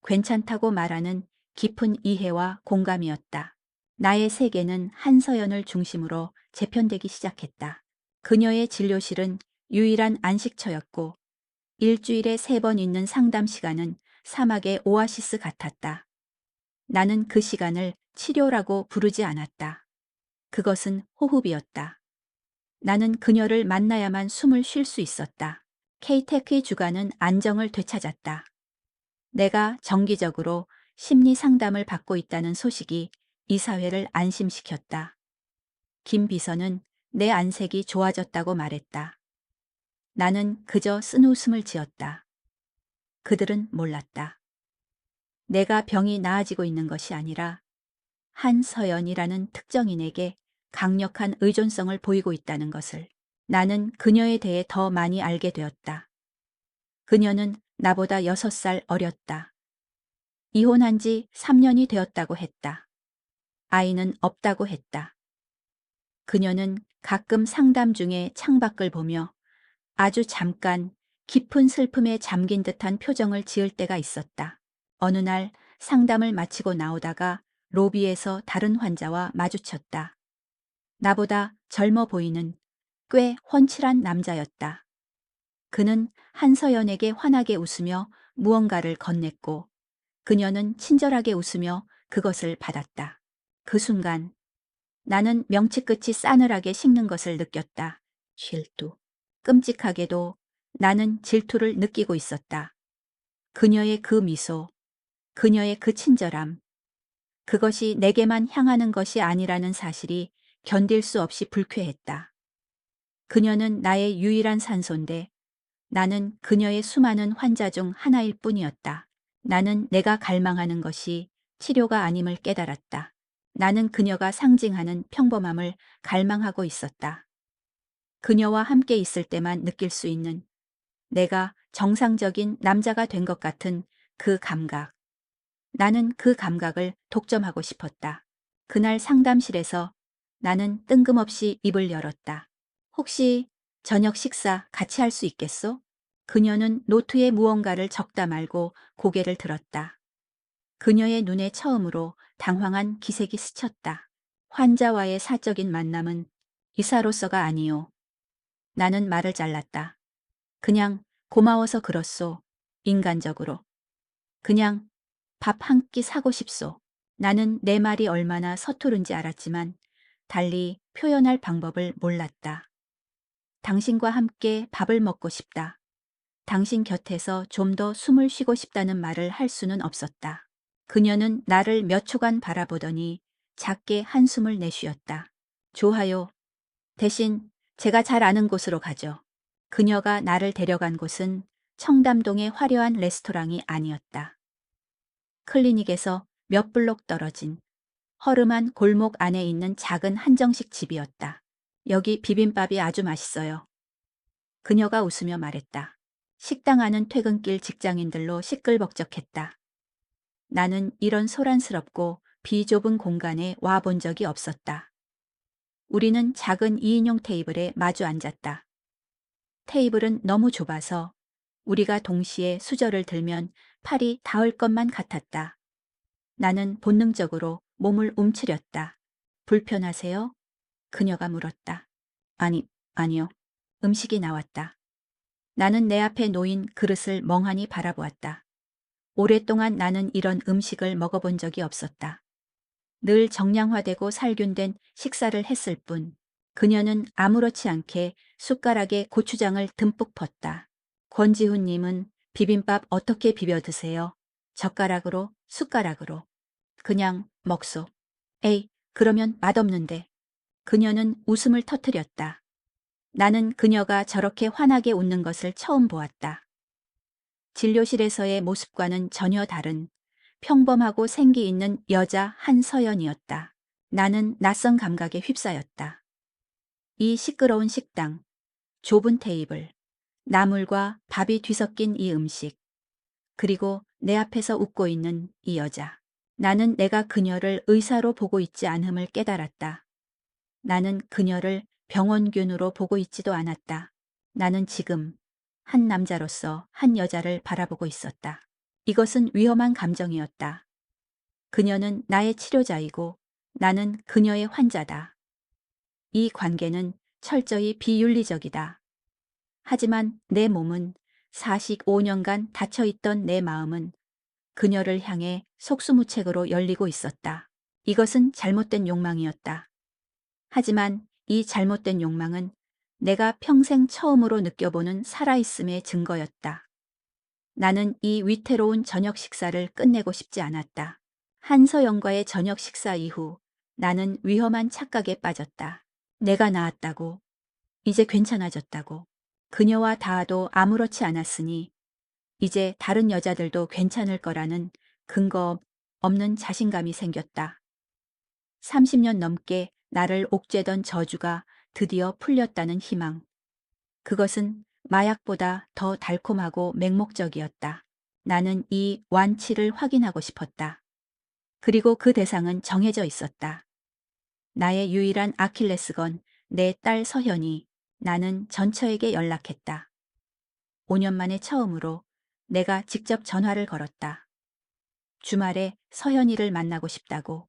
괜찮다고 말하는 깊은 이해와 공감이었다. 나의 세계는 한서연을 중심으로 재편되기 시작했다. 그녀의 진료실은 유일한 안식처였고 일주일에 3번 있는 상담 시간은 사막의 오아시스 같았다. 나는 그 시간을 치료라고 부르지 않았다. 그것은 호흡이었다. 나는 그녀를 만나야만 숨을 쉴 수 있었다. 케이테크의 주가는 안정을 되찾았다. 내가 정기적으로 심리 상담을 받고 있다는 소식이 이 사회를 안심시켰다. 김 비서는 내 안색이 좋아졌다고 말했다. 나는 그저 쓴웃음을 지었다. 그들은 몰랐다. 내가 병이 나아지고 있는 것이 아니라 한서연이라는 특정인에게 강력한 의존성을 보이고 있다는 것을. 나는 그녀에 대해 더 많이 알게 되었다. 그녀는 나보다 6살 어렸다. 이혼한 지 3년이 되었다고 했다. 아이는 없다고 했다. 그녀는 가끔 상담 중에 창밖을 보며 아주 잠깐 깊은 슬픔에 잠긴 듯한 표정을 지을 때가 있었다. 어느 날 상담을 마치고 나오다가 로비에서 다른 환자와 마주쳤다. 나보다 젊어 보이는 꽤 훤칠한 남자였다. 그는 한서연에게 환하게 웃으며 무언가를 건넸고 그녀는 친절하게 웃으며 그것을 받았다. 그 순간 나는 명치 끝이 싸늘하게 식는 것을 느꼈다. 질투. 끔찍하게도 나는 질투를 느끼고 있었다. 그녀의 그 미소, 그녀의 그 친절함, 그것이 내게만 향하는 것이 아니라는 사실이 견딜 수 없이 불쾌했다. 그녀는 나의 유일한 산소인데 나는 그녀의 수많은 환자 중 하나일 뿐이었다. 나는 내가 갈망하는 것이 치료가 아님을 깨달았다. 나는 그녀가 상징하는 평범함을 갈망하고 있었다. 그녀와 함께 있을 때만 느낄 수 있는 내가 정상적인 남자가 된 것 같은 그 감각. 나는 그 감각을 독점하고 싶었다. 그날 상담실에서 나는 뜬금없이 입을 열었다. 혹시 저녁 식사 같이 할 수 있겠소? 그녀는 노트에 무언가를 적다 말고 고개를 들었다. 그녀의 눈에 처음으로 당황한 기색이 스쳤다. 환자와의 사적인 만남은 의사로서가 아니오. 나는 말을 잘랐다. 그냥 고마워서 그렇소. 인간적으로. 그냥 밥 한 끼 사고 싶소. 나는 내 말이 얼마나 서투른지 알았지만 달리 표현할 방법을 몰랐다. 당신과 함께 밥을 먹고 싶다. 당신 곁에서 좀 더 숨을 쉬고 싶다는 말을 할 수는 없었다. 그녀는 나를 몇 초간 바라보더니 작게 한숨을 내쉬었다. 좋아요. 대신 제가 잘 아는 곳으로 가죠. 그녀가 나를 데려간 곳은 청담동의 화려한 레스토랑이 아니었다. 클리닉에서 몇 블록 떨어진 허름한 골목 안에 있는 작은 한정식 집이었다. 여기 비빔밥이 아주 맛있어요. 그녀가 웃으며 말했다. 식당 안은 퇴근길 직장인들로 시끌벅적했다. 나는 이런 소란스럽고 비좁은 공간에 와본 적이 없었다. 우리는 작은 2인용 테이블에 마주 앉았다. 테이블은 너무 좁아서 우리가 동시에 수저를 들면 팔이 닿을 것만 같았다. 나는 본능적으로 몸을 움츠렸다. 불편하세요? 그녀가 물었다. 아니요. 음식이 나왔다. 나는 내 앞에 놓인 그릇을 멍하니 바라보았다. 오랫동안 나는 이런 음식을 먹어본 적이 없었다. 늘 정량화되고 살균된 식사를 했을 뿐 그녀는 아무렇지 않게 숟가락에 고추장을 듬뿍 붓다. 권지훈님은 비빔밥 어떻게 비벼 드세요? 젓가락으로, 숟가락으로. 그냥 먹소. 에이, 그러면 맛없는데. 그녀는 웃음을 터뜨렸다. 나는 그녀가 저렇게 환하게 웃는 것을 처음 보았다. 진료실에서의 모습과는 전혀 다른 평범하고 생기 있는 여자 한서연이었다. 나는 낯선 감각에 휩싸였다. 이 시끄러운 식당, 좁은 테이블, 나물과 밥이 뒤섞인 이 음식, 그리고 내 앞에서 웃고 있는 이 여자. 나는 내가 그녀를 의사로 보고 있지 않음을 깨달았다. 나는 그녀를 병원균으로 보고 있지도 않았다. 나는 지금 한 남자로서 한 여자를 바라보고 있었다. 이것은 위험한 감정이었다. 그녀는 나의 치료자이고 나는 그녀의 환자다. 이 관계는 철저히 비윤리적이다. 하지만 내 몸은 45년간 닫혀있던 내 마음은 그녀를 향해 속수무책으로 열리고 있었다. 이것은 잘못된 욕망이었다. 하지만 이 잘못된 욕망은 내가 평생 처음으로 느껴보는 살아있음의 증거였다. 나는 이 위태로운 저녁 식사를 끝내고 싶지 않았다. 한서영과의 저녁 식사 이후 나는 위험한 착각에 빠졌다. 내가 나았다고, 이제 괜찮아졌다고, 그녀와 닿아도 아무렇지 않았으니 이제 다른 여자들도 괜찮을 거라는 근거 없는 자신감이 생겼다. 30년 넘게 나를 옥죄던 저주가 드디어 풀렸다는 희망. 그것은 마약보다 더 달콤하고 맹목적이었다. 나는 이 완치를 확인하고 싶었다. 그리고 그 대상은 정해져 있었다. 나의 유일한 아킬레스건 내 딸 서현이. 나는 전처에게 연락했다. 5년 만에 처음으로 내가 직접 전화를 걸었다. 주말에 서현이를 만나고 싶다고.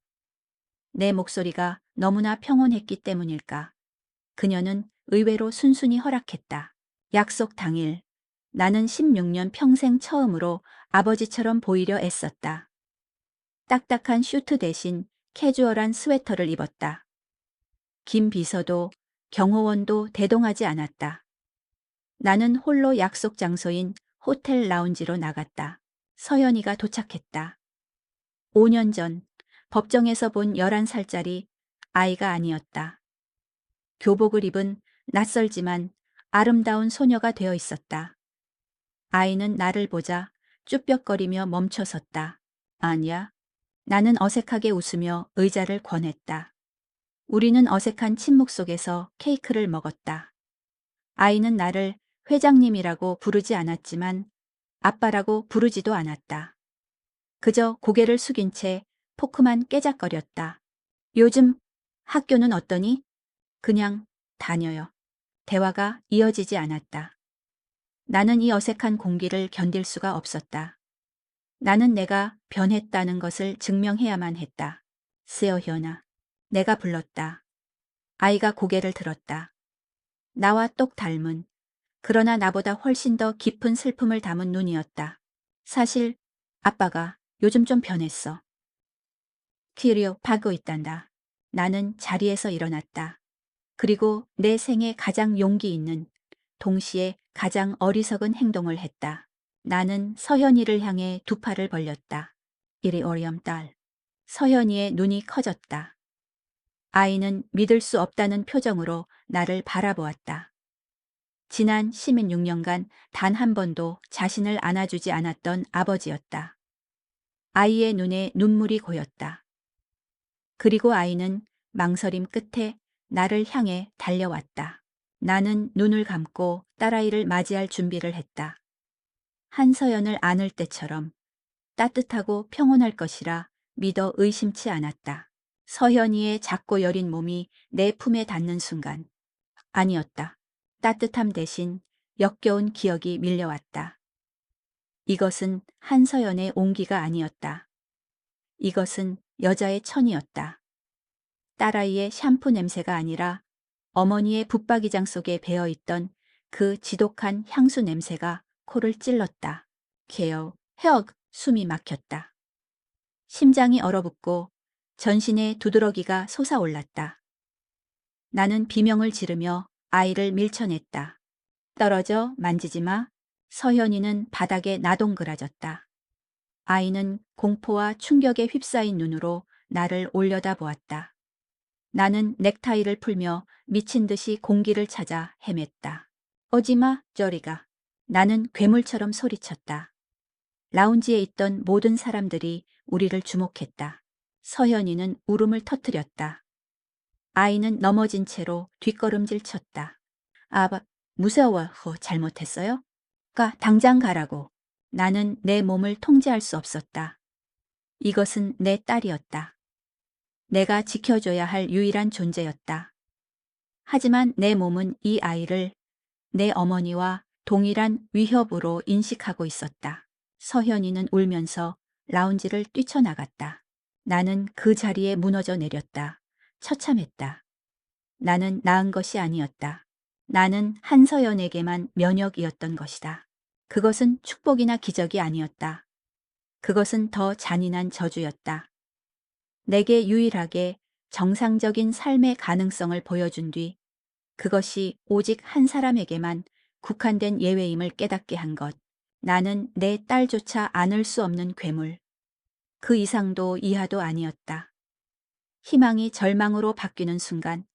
내 목소리가 너무나 평온했기 때문일까. 그녀는 의외로 순순히 허락했다. 약속 당일 나는 16년 평생 처음으로 아버지처럼 보이려 애썼다. 딱딱한 슈트 대신 캐주얼한 스웨터를 입었다. 김 비서도 경호원도 대동하지 않았다. 나는 홀로 약속 장소인 호텔 라운지로 나갔다. 서연이가 도착했다. 5년 전 법정에서 본 11살짜리 아이가 아니었다. 교복을 입은 낯설지만 아름다운 소녀가 되어 있었다. 아이는 나를 보자 쭈뼛거리며 멈춰섰다. 아니야. 나는 어색하게 웃으며 의자를 권했다. 우리는 어색한 침묵 속에서 케이크를 먹었다. 아이는 나를 회장님이라고 부르지 않았지만 아빠라고 부르지도 않았다. 그저 고개를 숙인 채 포크만 깨작거렸다. 요즘 학교는 어떠니? 그냥 다녀요. 대화가 이어지지 않았다. 나는 이 어색한 공기를 견딜 수가 없었다. 나는 내가 변했다는 것을 증명해야만 했다. 세어현아. 내가 불렀다. 아이가 고개를 들었다. 나와 똑 닮은, 그러나 나보다 훨씬 더 깊은 슬픔을 담은 눈이었다. 사실 아빠가 요즘 좀 변했어. 키리오 파고 있단다. 나는 자리에서 일어났다. 그리고 내 생에 가장 용기 있는, 동시에 가장 어리석은 행동을 했다. 나는 서현이를 향해 두 팔을 벌렸다. 이리 오렴 딸. 서현이의 눈이 커졌다. 아이는 믿을 수 없다는 표정으로 나를 바라보았다. 지난 16년간 단 한 번도 자신을 안아주지 않았던 아버지였다. 아이의 눈에 눈물이 고였다. 그리고 아이는 망설임 끝에 나를 향해 달려왔다. 나는 눈을 감고 딸아이를 맞이할 준비를 했다. 한서연을 안을 때처럼 따뜻하고 평온할 것이라 믿어 의심치 않았다. 서현이의 작고 여린 몸이 내 품에 닿는 순간, 아니었다. 따뜻함 대신 역겨운 기억이 밀려왔다. 이것은 한서연의 온기가 아니었다. 이것은 여자의 천이었다. 딸아이의 샴푸 냄새가 아니라 어머니의 붙박이장 속에 배어있던 그 지독한 향수 냄새가 코를 찔렀다. 개어, 헤억, 숨이 막혔다. 심장이 얼어붙고 전신에 두드러기가 솟아올랐다. 나는 비명을 지르며 아이를 밀쳐냈다. 떨어져, 만지지 마. 서현이는 바닥에 나동그라졌다. 아이는 공포와 충격에 휩싸인 눈으로 나를 올려다보았다. 나는 넥타이를 풀며 미친 듯이 공기를 찾아 헤맸다. 오지마, 저리가. 나는 괴물처럼 소리쳤다. 라운지에 있던 모든 사람들이 우리를 주목했다. 서현이는 울음을 터뜨렸다. 아이는 넘어진 채로 뒷걸음질 쳤다. 아바, 무서워. 잘못했어요? 당장 가라고. 나는 내 몸을 통제할 수 없었다. 이것은 내 딸이었다. 내가 지켜줘야 할 유일한 존재였다. 하지만 내 몸은 이 아이를 내 어머니와 동일한 위협으로 인식하고 있었다. 서현이는 울면서 라운지를 뛰쳐나갔다. 나는 그 자리에 무너져 내렸다. 처참했다. 나는 낳은 것이 아니었다. 나는 한서연에게만 면역이었던 것이다. 그것은 축복이나 기적이 아니었다. 그것은 더 잔인한 저주였다. 내게 유일하게 정상적인 삶의 가능성을 보여준 뒤 그것이 오직 한 사람에게만 국한된 예외임을 깨닫게 한 것. 나는 내 딸조차 안을 수 없는 괴물. 그 이상도 이하도 아니었다. 희망이 절망으로 바뀌는 순간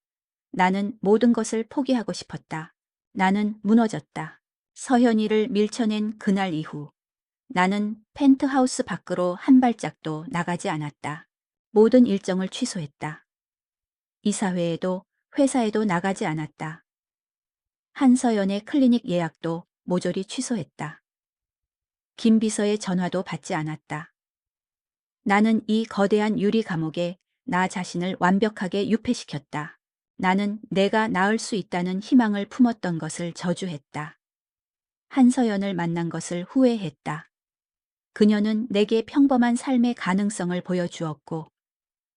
나는 모든 것을 포기하고 싶었다. 나는 무너졌다. 서현이를 밀쳐낸 그날 이후 나는 펜트하우스 밖으로 한 발짝도 나가지 않았다. 모든 일정을 취소했다. 이사회에도 회사에도 나가지 않았다. 한서연의 클리닉 예약도 모조리 취소했다. 김 비서의 전화도 받지 않았다. 나는 이 거대한 유리 감옥에 나 자신을 완벽하게 유폐시켰다. 나는 내가 나을 수 있다는 희망을 품었던 것을 저주했다. 한서연을 만난 것을 후회했다. 그녀는 내게 평범한 삶의 가능성을 보여주었고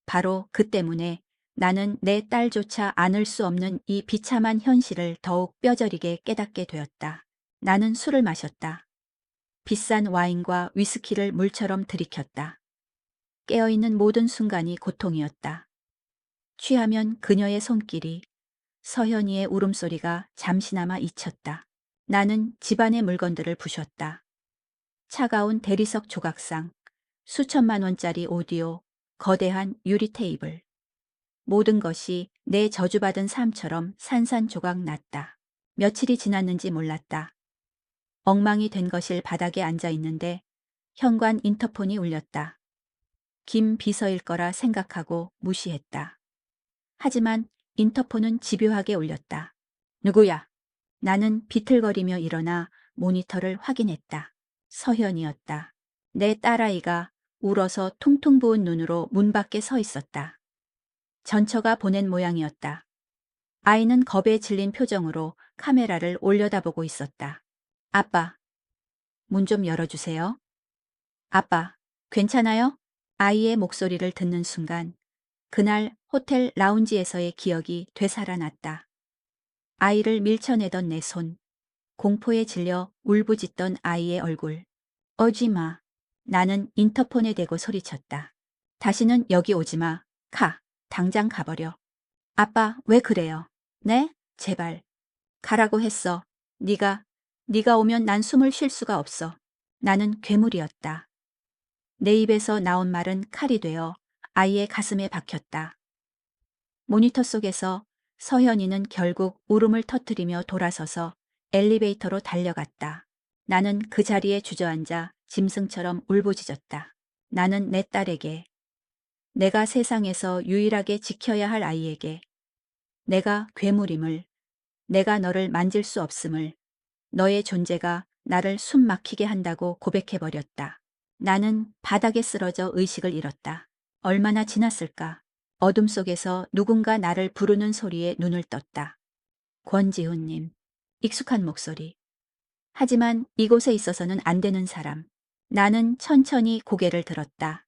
바로 그 때문에 나는 내 딸조차 안을 수 없는 이 비참한 현실을 더욱 뼈저리게 깨닫게 되었다. 나는 술을 마셨다. 비싼 와인과 위스키를 물처럼 들이켰다. 깨어있는 모든 순간이 고통이었다. 취하면 그녀의 손길이, 서현이의 울음소리가 잠시나마 잊혔다. 나는 집안의 물건들을 부셨다. 차가운 대리석 조각상, 수천만 원짜리 오디오, 거대한 유리 테이블. 모든 것이 내 저주받은 삶처럼 산산조각 났다. 며칠이 지났는지 몰랐다. 엉망이 된 것일 바닥에 앉아 있는데 현관 인터폰이 울렸다. 김 비서일 거라 생각하고 무시했다. 하지만 인터폰은 집요하게 울렸다. 누구야? 나는 비틀거리며 일어나 모니터를 확인했다. 서현이었다. 내 딸아이가 울어서 퉁퉁 부은 눈으로 문 밖에 서 있었다. 전처가 보낸 모양이었다. 아이는 겁에 질린 표정으로 카메라를 올려다보고 있었다. 아빠, 문 좀 열어주세요. 아빠, 괜찮아요? 아이의 목소리를 듣는 순간 그날 호텔 라운지에서의 기억이 되살아났다. 아이를 밀쳐내던 내 손, 공포에 질려 울부짖던 아이의 얼굴. 오지 마. 나는 인터폰에 대고 소리쳤다. 다시는 여기 오지 마. 가. 당장 가버려. 아빠, 왜 그래요? 네? 제발. 가라고 했어. 네가 오면 난 숨을 쉴 수가 없어. 나는 괴물이었다. 내 입에서 나온 말은 칼이 되어 아이의 가슴에 박혔다. 모니터 속에서 서현이는 결국 울음을 터뜨리며 돌아서서 엘리베이터로 달려갔다. 나는 그 자리에 주저앉아 짐승처럼 울부짖었다. 나는 내 딸에게, 내가 세상에서 유일하게 지켜야 할 아이에게, 내가 괴물임을, 내가 너를 만질 수 없음을, 너의 존재가 나를 숨 막히게 한다고 고백해버렸다. 나는 바닥에 쓰러져 의식을 잃었다. 얼마나 지났을까? 어둠 속에서 누군가 나를 부르는 소리에 눈을 떴다. 권지훈님. 익숙한 목소리. 하지만 이곳에 있어서는 안 되는 사람. 나는 천천히 고개를 들었다.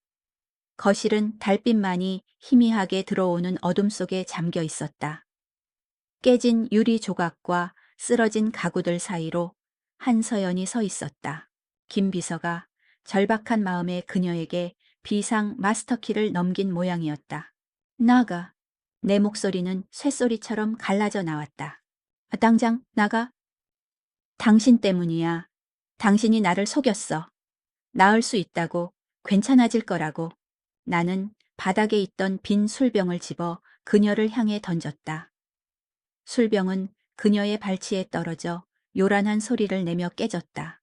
거실은 달빛만이 희미하게 들어오는 어둠 속에 잠겨 있었다. 깨진 유리 조각과 쓰러진 가구들 사이로 한서연이 서 있었다. 김 비서가 절박한 마음에 그녀에게 비상 마스터키를 넘긴 모양이었다. 나가. 내 목소리는 쇳소리처럼 갈라져 나왔다. 당장 나가. 당신 때문이야. 당신이 나를 속였어. 나을 수 있다고, 괜찮아질 거라고. 나는 바닥에 있던 빈 술병을 집어 그녀를 향해 던졌다. 술병은 그녀의 발치에 떨어져 요란한 소리를 내며 깨졌다.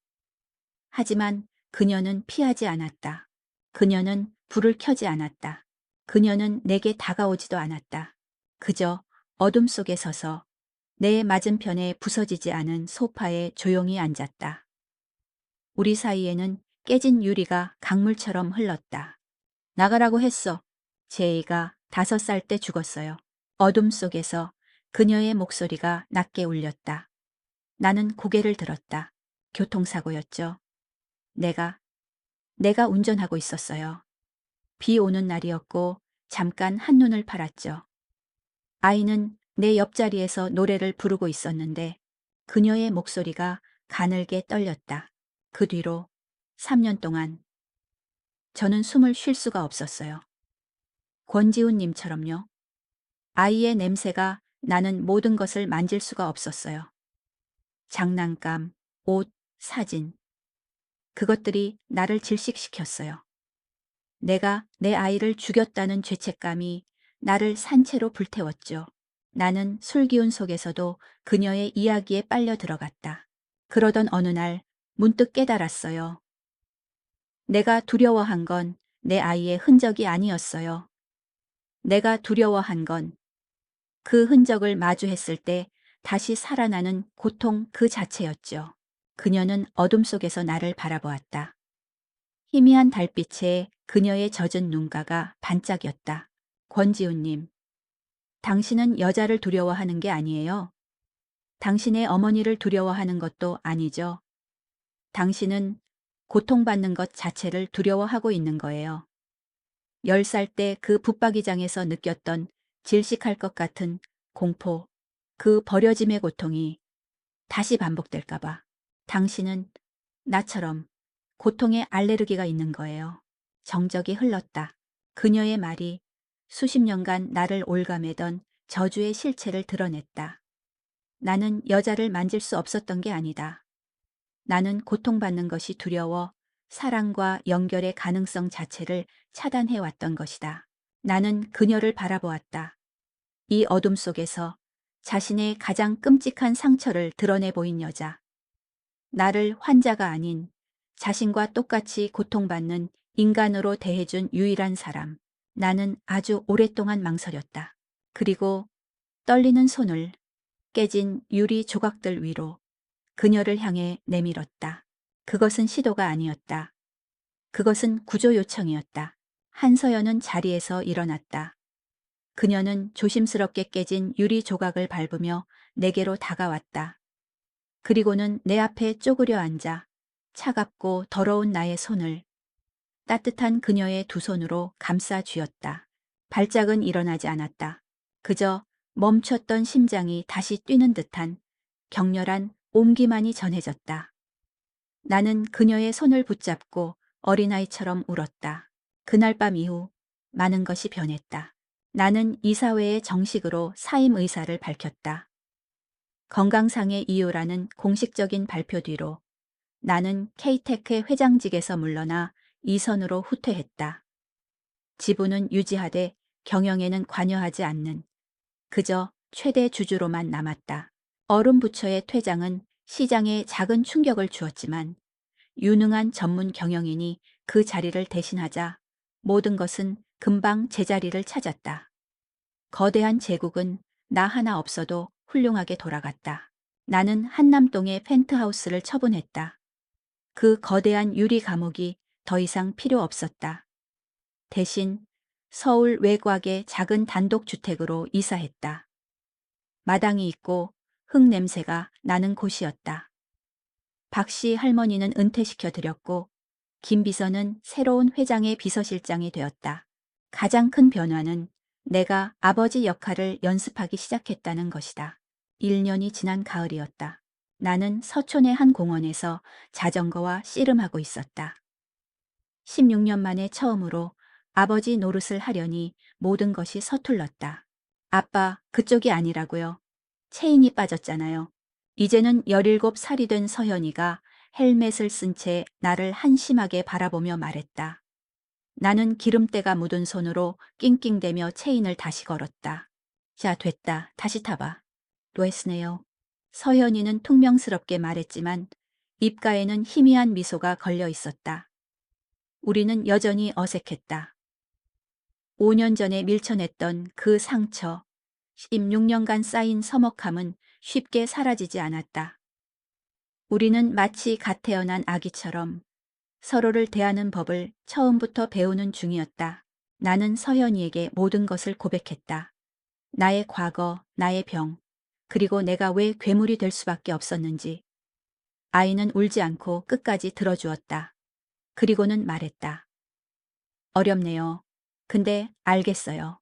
하지만 그녀는 피하지 않았다. 그녀는 불을 켜지 않았다. 그녀는 내게 다가오지도 않았다. 그저 어둠 속에 서서 내 맞은편에 부서지지 않은 소파에 조용히 앉았다. 우리 사이에는 깨진 유리가 강물처럼 흘렀다. 나가라고 했어. 제이가 5살 때 죽었어요. 어둠 속에서 그녀의 목소리가 낮게 울렸다. 나는 고개를 들었다. 교통사고였죠. 내가 운전하고 있었어요. 비 오는 날이었고 잠깐 한눈을 팔았죠. 아이는 내 옆자리에서 노래를 부르고 있었는데 그녀의 목소리가 가늘게 떨렸다. 그 뒤로 3년 동안 저는 숨을 쉴 수가 없었어요. 권지훈 님처럼요. 아이의 냄새가 나는 모든 것을 만질 수가 없었어요. 장난감, 옷, 사진. 그것들이 나를 질식시켰어요. 내가 내 아이를 죽였다는 죄책감이 나를 산채로 불태웠죠. 나는 술기운 속에서도 그녀의 이야기에 빨려 들어갔다. 그러던 어느 날 문득 깨달았어요. 내가 두려워한 건 내 아이의 흔적이 아니었어요. 내가 두려워한 건 그 흔적을 마주했을 때 다시 살아나는 고통 그 자체였죠. 그녀는 어둠 속에서 나를 바라보았다. 희미한 달빛에 그녀의 젖은 눈가가 반짝였다. 권지훈님, 당신은 여자를 두려워하는 게 아니에요. 당신의 어머니를 두려워하는 것도 아니죠. 당신은 고통받는 것 자체를 두려워하고 있는 거예요. 10살 때 그 붙박이장에서 느꼈던 질식할 것 같은 공포, 그 버려짐의 고통이 다시 반복될까봐 당신은 나처럼 고통에 알레르기가 있는 거예요. 정적이 흘렀다. 그녀의 말이 수십 년간 나를 올가매던 저주의 실체를 드러냈다. 나는 여자를 만질 수 없었던 게 아니다. 나는 고통받는 것이 두려워 사랑과 연결의 가능성 자체를 차단해왔던 것이다. 나는 그녀를 바라보았다. 이 어둠 속에서 자신의 가장 끔찍한 상처를 드러내 보인 여자. 나를 환자가 아닌 자신과 똑같이 고통받는 인간으로 대해준 유일한 사람. 나는 아주 오랫동안 망설였다. 그리고 떨리는 손을 깨진 유리 조각들 위로 그녀를 향해 내밀었다. 그것은 시도가 아니었다. 그것은 구조 요청이었다. 한서연은 자리에서 일어났다. 그녀는 조심스럽게 깨진 유리 조각을 밟으며 내게로 다가왔다. 그리고는 내 앞에 쪼그려 앉아 차갑고 더러운 나의 손을 따뜻한 그녀의 두 손으로 감싸 쥐었다. 발작은 일어나지 않았다. 그저 멈췄던 심장이 다시 뛰는 듯한 격렬한 옴기만이 전해졌다. 나는 그녀의 손을 붙잡고 어린아이처럼 울었다. 그날 밤 이후 많은 것이 변했다. 나는 이사회에 정식으로 사임 의사를 밝혔다. 건강상의 이유라는 공식적인 발표 뒤로 나는 K테크의 회장직에서 물러나 이선으로 후퇴했다. 지분은 유지하되 경영에는 관여하지 않는 그저 최대 주주로만 남았다. 어른 부처의 퇴장은 시장에 작은 충격을 주었지만 유능한 전문 경영인이 그 자리를 대신하자 모든 것은 금방 제자리를 찾았다. 거대한 제국은 나 하나 없어도 훌륭하게 돌아갔다. 나는 한남동의 펜트하우스를 처분했다. 그 거대한 유리 감옥이 더 이상 필요 없었다. 대신 서울 외곽의 작은 단독주택으로 이사했다. 마당이 있고 흙 냄새가 나는 곳이었다. 박씨 할머니는 은퇴시켜 드렸고 김 비서는 새로운 회장의 비서실장이 되었다. 가장 큰 변화는 내가 아버지 역할을 연습하기 시작했다는 것이다. 1년이 지난 가을이었다. 나는 서촌의 한 공원에서 자전거와 씨름하고 있었다. 16년 만에 처음으로 아버지 노릇을 하려니 모든 것이 서툴렀다. 아빠, 그쪽이 아니라고요. 체인이 빠졌잖아요. 이제는 17살이 된 서현이가 헬멧을 쓴 채 나를 한심하게 바라보며 말했다. 나는 기름때가 묻은 손으로 낑낑대며 체인을 다시 걸었다. 자, 됐다. 다시 타봐. 또 했으네요. 서현이는 퉁명스럽게 말했지만 입가에는 희미한 미소가 걸려 있었다. 우리는 여전히 어색했다. 5년 전에 밀쳐냈던 그 상처, 16년간 쌓인 서먹함은 쉽게 사라지지 않았다. 우리는 마치 갓 태어난 아기처럼 서로를 대하는 법을 처음부터 배우는 중이었다. 나는 서현이에게 모든 것을 고백했다. 나의 과거, 나의 병, 그리고 내가 왜 괴물이 될 수밖에 없었는지. 아이는 울지 않고 끝까지 들어주었다. 그리고는 말했다. 어렵네요. 근데 알겠어요.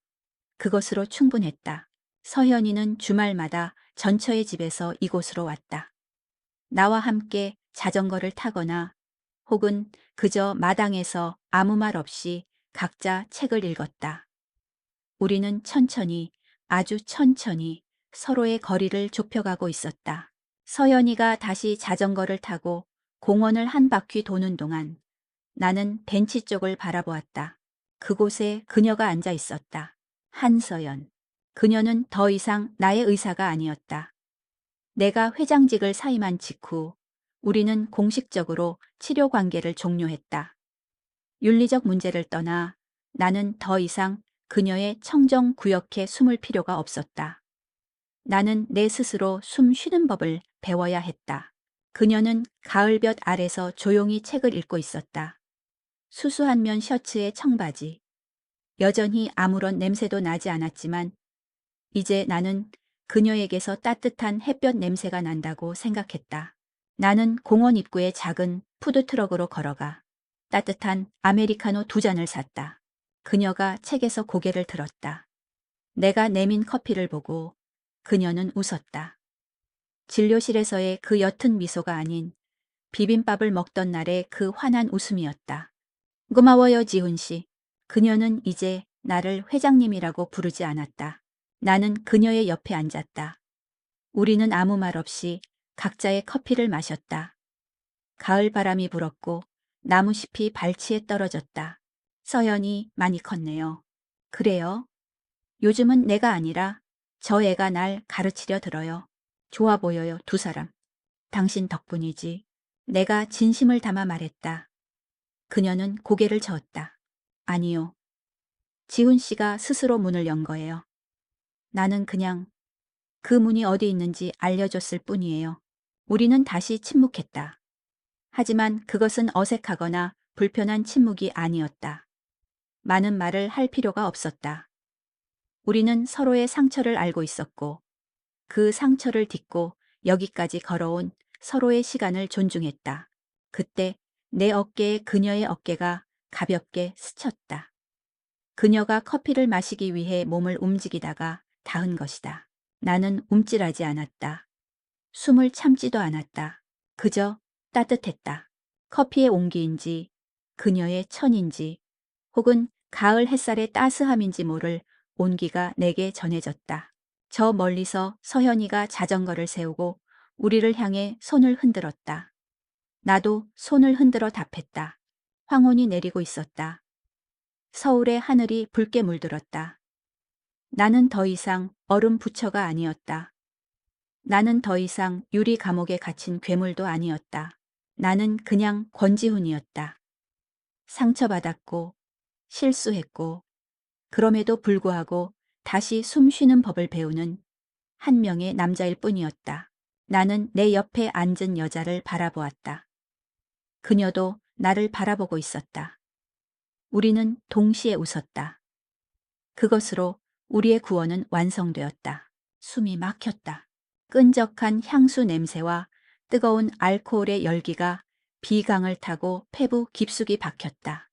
그것으로 충분했다. 서현이는 주말마다 전처의 집에서 이곳으로 왔다. 나와 함께 자전거를 타거나 혹은 그저 마당에서 아무 말 없이 각자 책을 읽었다. 우리는 천천히, 아주 천천히 서로의 거리를 좁혀가고 있었다. 서연이가 다시 자전거를 타고 공원을 한 바퀴 도는 동안 나는 벤치 쪽을 바라보았다. 그곳에 그녀가 앉아 있었다. 한서연. 그녀는 더 이상 나의 의사가 아니었다. 내가 회장직을 사임한 직후 우리는 공식적으로 치료 관계를 종료했다. 윤리적 문제를 떠나 나는 더 이상 그녀의 청정 구역에 숨을 필요가 없었다. 나는 내 스스로 숨 쉬는 법을 배워야 했다. 그녀는 가을볕 아래서 조용히 책을 읽고 있었다. 수수한 면 셔츠에 청바지. 여전히 아무런 냄새도 나지 않았지만 이제 나는 그녀에게서 따뜻한 햇볕 냄새가 난다고 생각했다. 나는 공원 입구의 작은 푸드트럭으로 걸어가 따뜻한 아메리카노 2잔을 샀다. 그녀가 책에서 고개를 들었다. 내가 내민 커피를 보고 그녀는 웃었다. 진료실에서의 그 옅은 미소가 아닌 비빔밥을 먹던 날의 그 환한 웃음이었다. 고마워요, 지훈 씨. 그녀는 이제 나를 회장님이라고 부르지 않았다. 나는 그녀의 옆에 앉았다. 우리는 아무 말 없이 각자의 커피를 마셨다. 가을 바람이 불었고 나무잎이 발치에 떨어졌다. 서연이 많이 컸네요. 그래요? 요즘은 내가 아니라 저 애가 날 가르치려 들어요. 좋아 보여요, 두 사람. 당신 덕분이지. 내가 진심을 담아 말했다. 그녀는 고개를 저었다. 아니요. 지훈 씨가 스스로 문을 연 거예요. 나는 그냥 그 문이 어디 있는지 알려줬을 뿐이에요. 우리는 다시 침묵했다. 하지만 그것은 어색하거나 불편한 침묵이 아니었다. 많은 말을 할 필요가 없었다. 우리는 서로의 상처를 알고 있었고 그 상처를 딛고 여기까지 걸어온 서로의 시간을 존중했다. 그때 내 어깨에 그녀의 어깨가 가볍게 스쳤다. 그녀가 커피를 마시기 위해 몸을 움직이다가 닿은 것이다. 나는 움찔하지 않았다. 숨을 참지도 않았다. 그저 따뜻했다. 커피의 온기인지 그녀의 천인지 혹은 가을 햇살의 따스함인지 모를 온기가 내게 전해졌다. 저 멀리서 서현이가 자전거를 세우고 우리를 향해 손을 흔들었다. 나도 손을 흔들어 답했다. 황혼이 내리고 있었다. 서울의 하늘이 붉게 물들었다. 나는 더 이상 얼음 부처가 아니었다. 나는 더 이상 유리 감옥에 갇힌 괴물도 아니었다. 나는 그냥 권지훈이었다. 상처받았고 실수했고 그럼에도 불구하고 다시 숨 쉬는 법을 배우는 한 명의 남자일 뿐이었다. 나는 내 옆에 앉은 여자를 바라보았다. 그녀도 나를 바라보고 있었다. 우리는 동시에 웃었다. 그것으로 우리의 구원은 완성되었다. 숨이 막혔다. 끈적한 향수 냄새와 뜨거운 알코올의 열기가 비강을 타고 폐부 깊숙이 박혔다.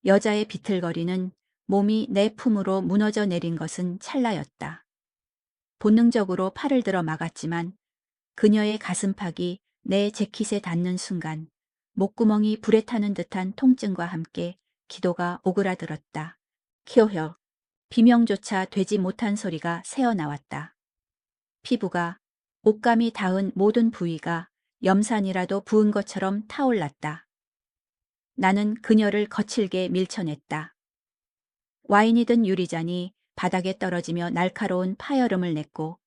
여자의 비틀거리는 몸이 내 품으로 무너져 내린 것은 찰나였다. 본능적으로 팔을 들어 막았지만 그녀의 가슴팍이 내 재킷에 닿는 순간 목구멍이 불에 타는 듯한 통증과 함께 기도가 오그라들었다. 키오혀. 비명조차 되지 못한 소리가 새어나왔다. 피부가 옷감이 닿은 모든 부위가 염산이라도 부은 것처럼 타올랐다. 나는 그녀를 거칠게 밀쳐냈다. 와인이 든 유리잔이 바닥에 떨어지며 날카로운 파열음을 냈고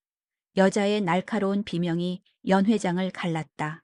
여자의 날카로운 비명이 연회장을 갈랐다.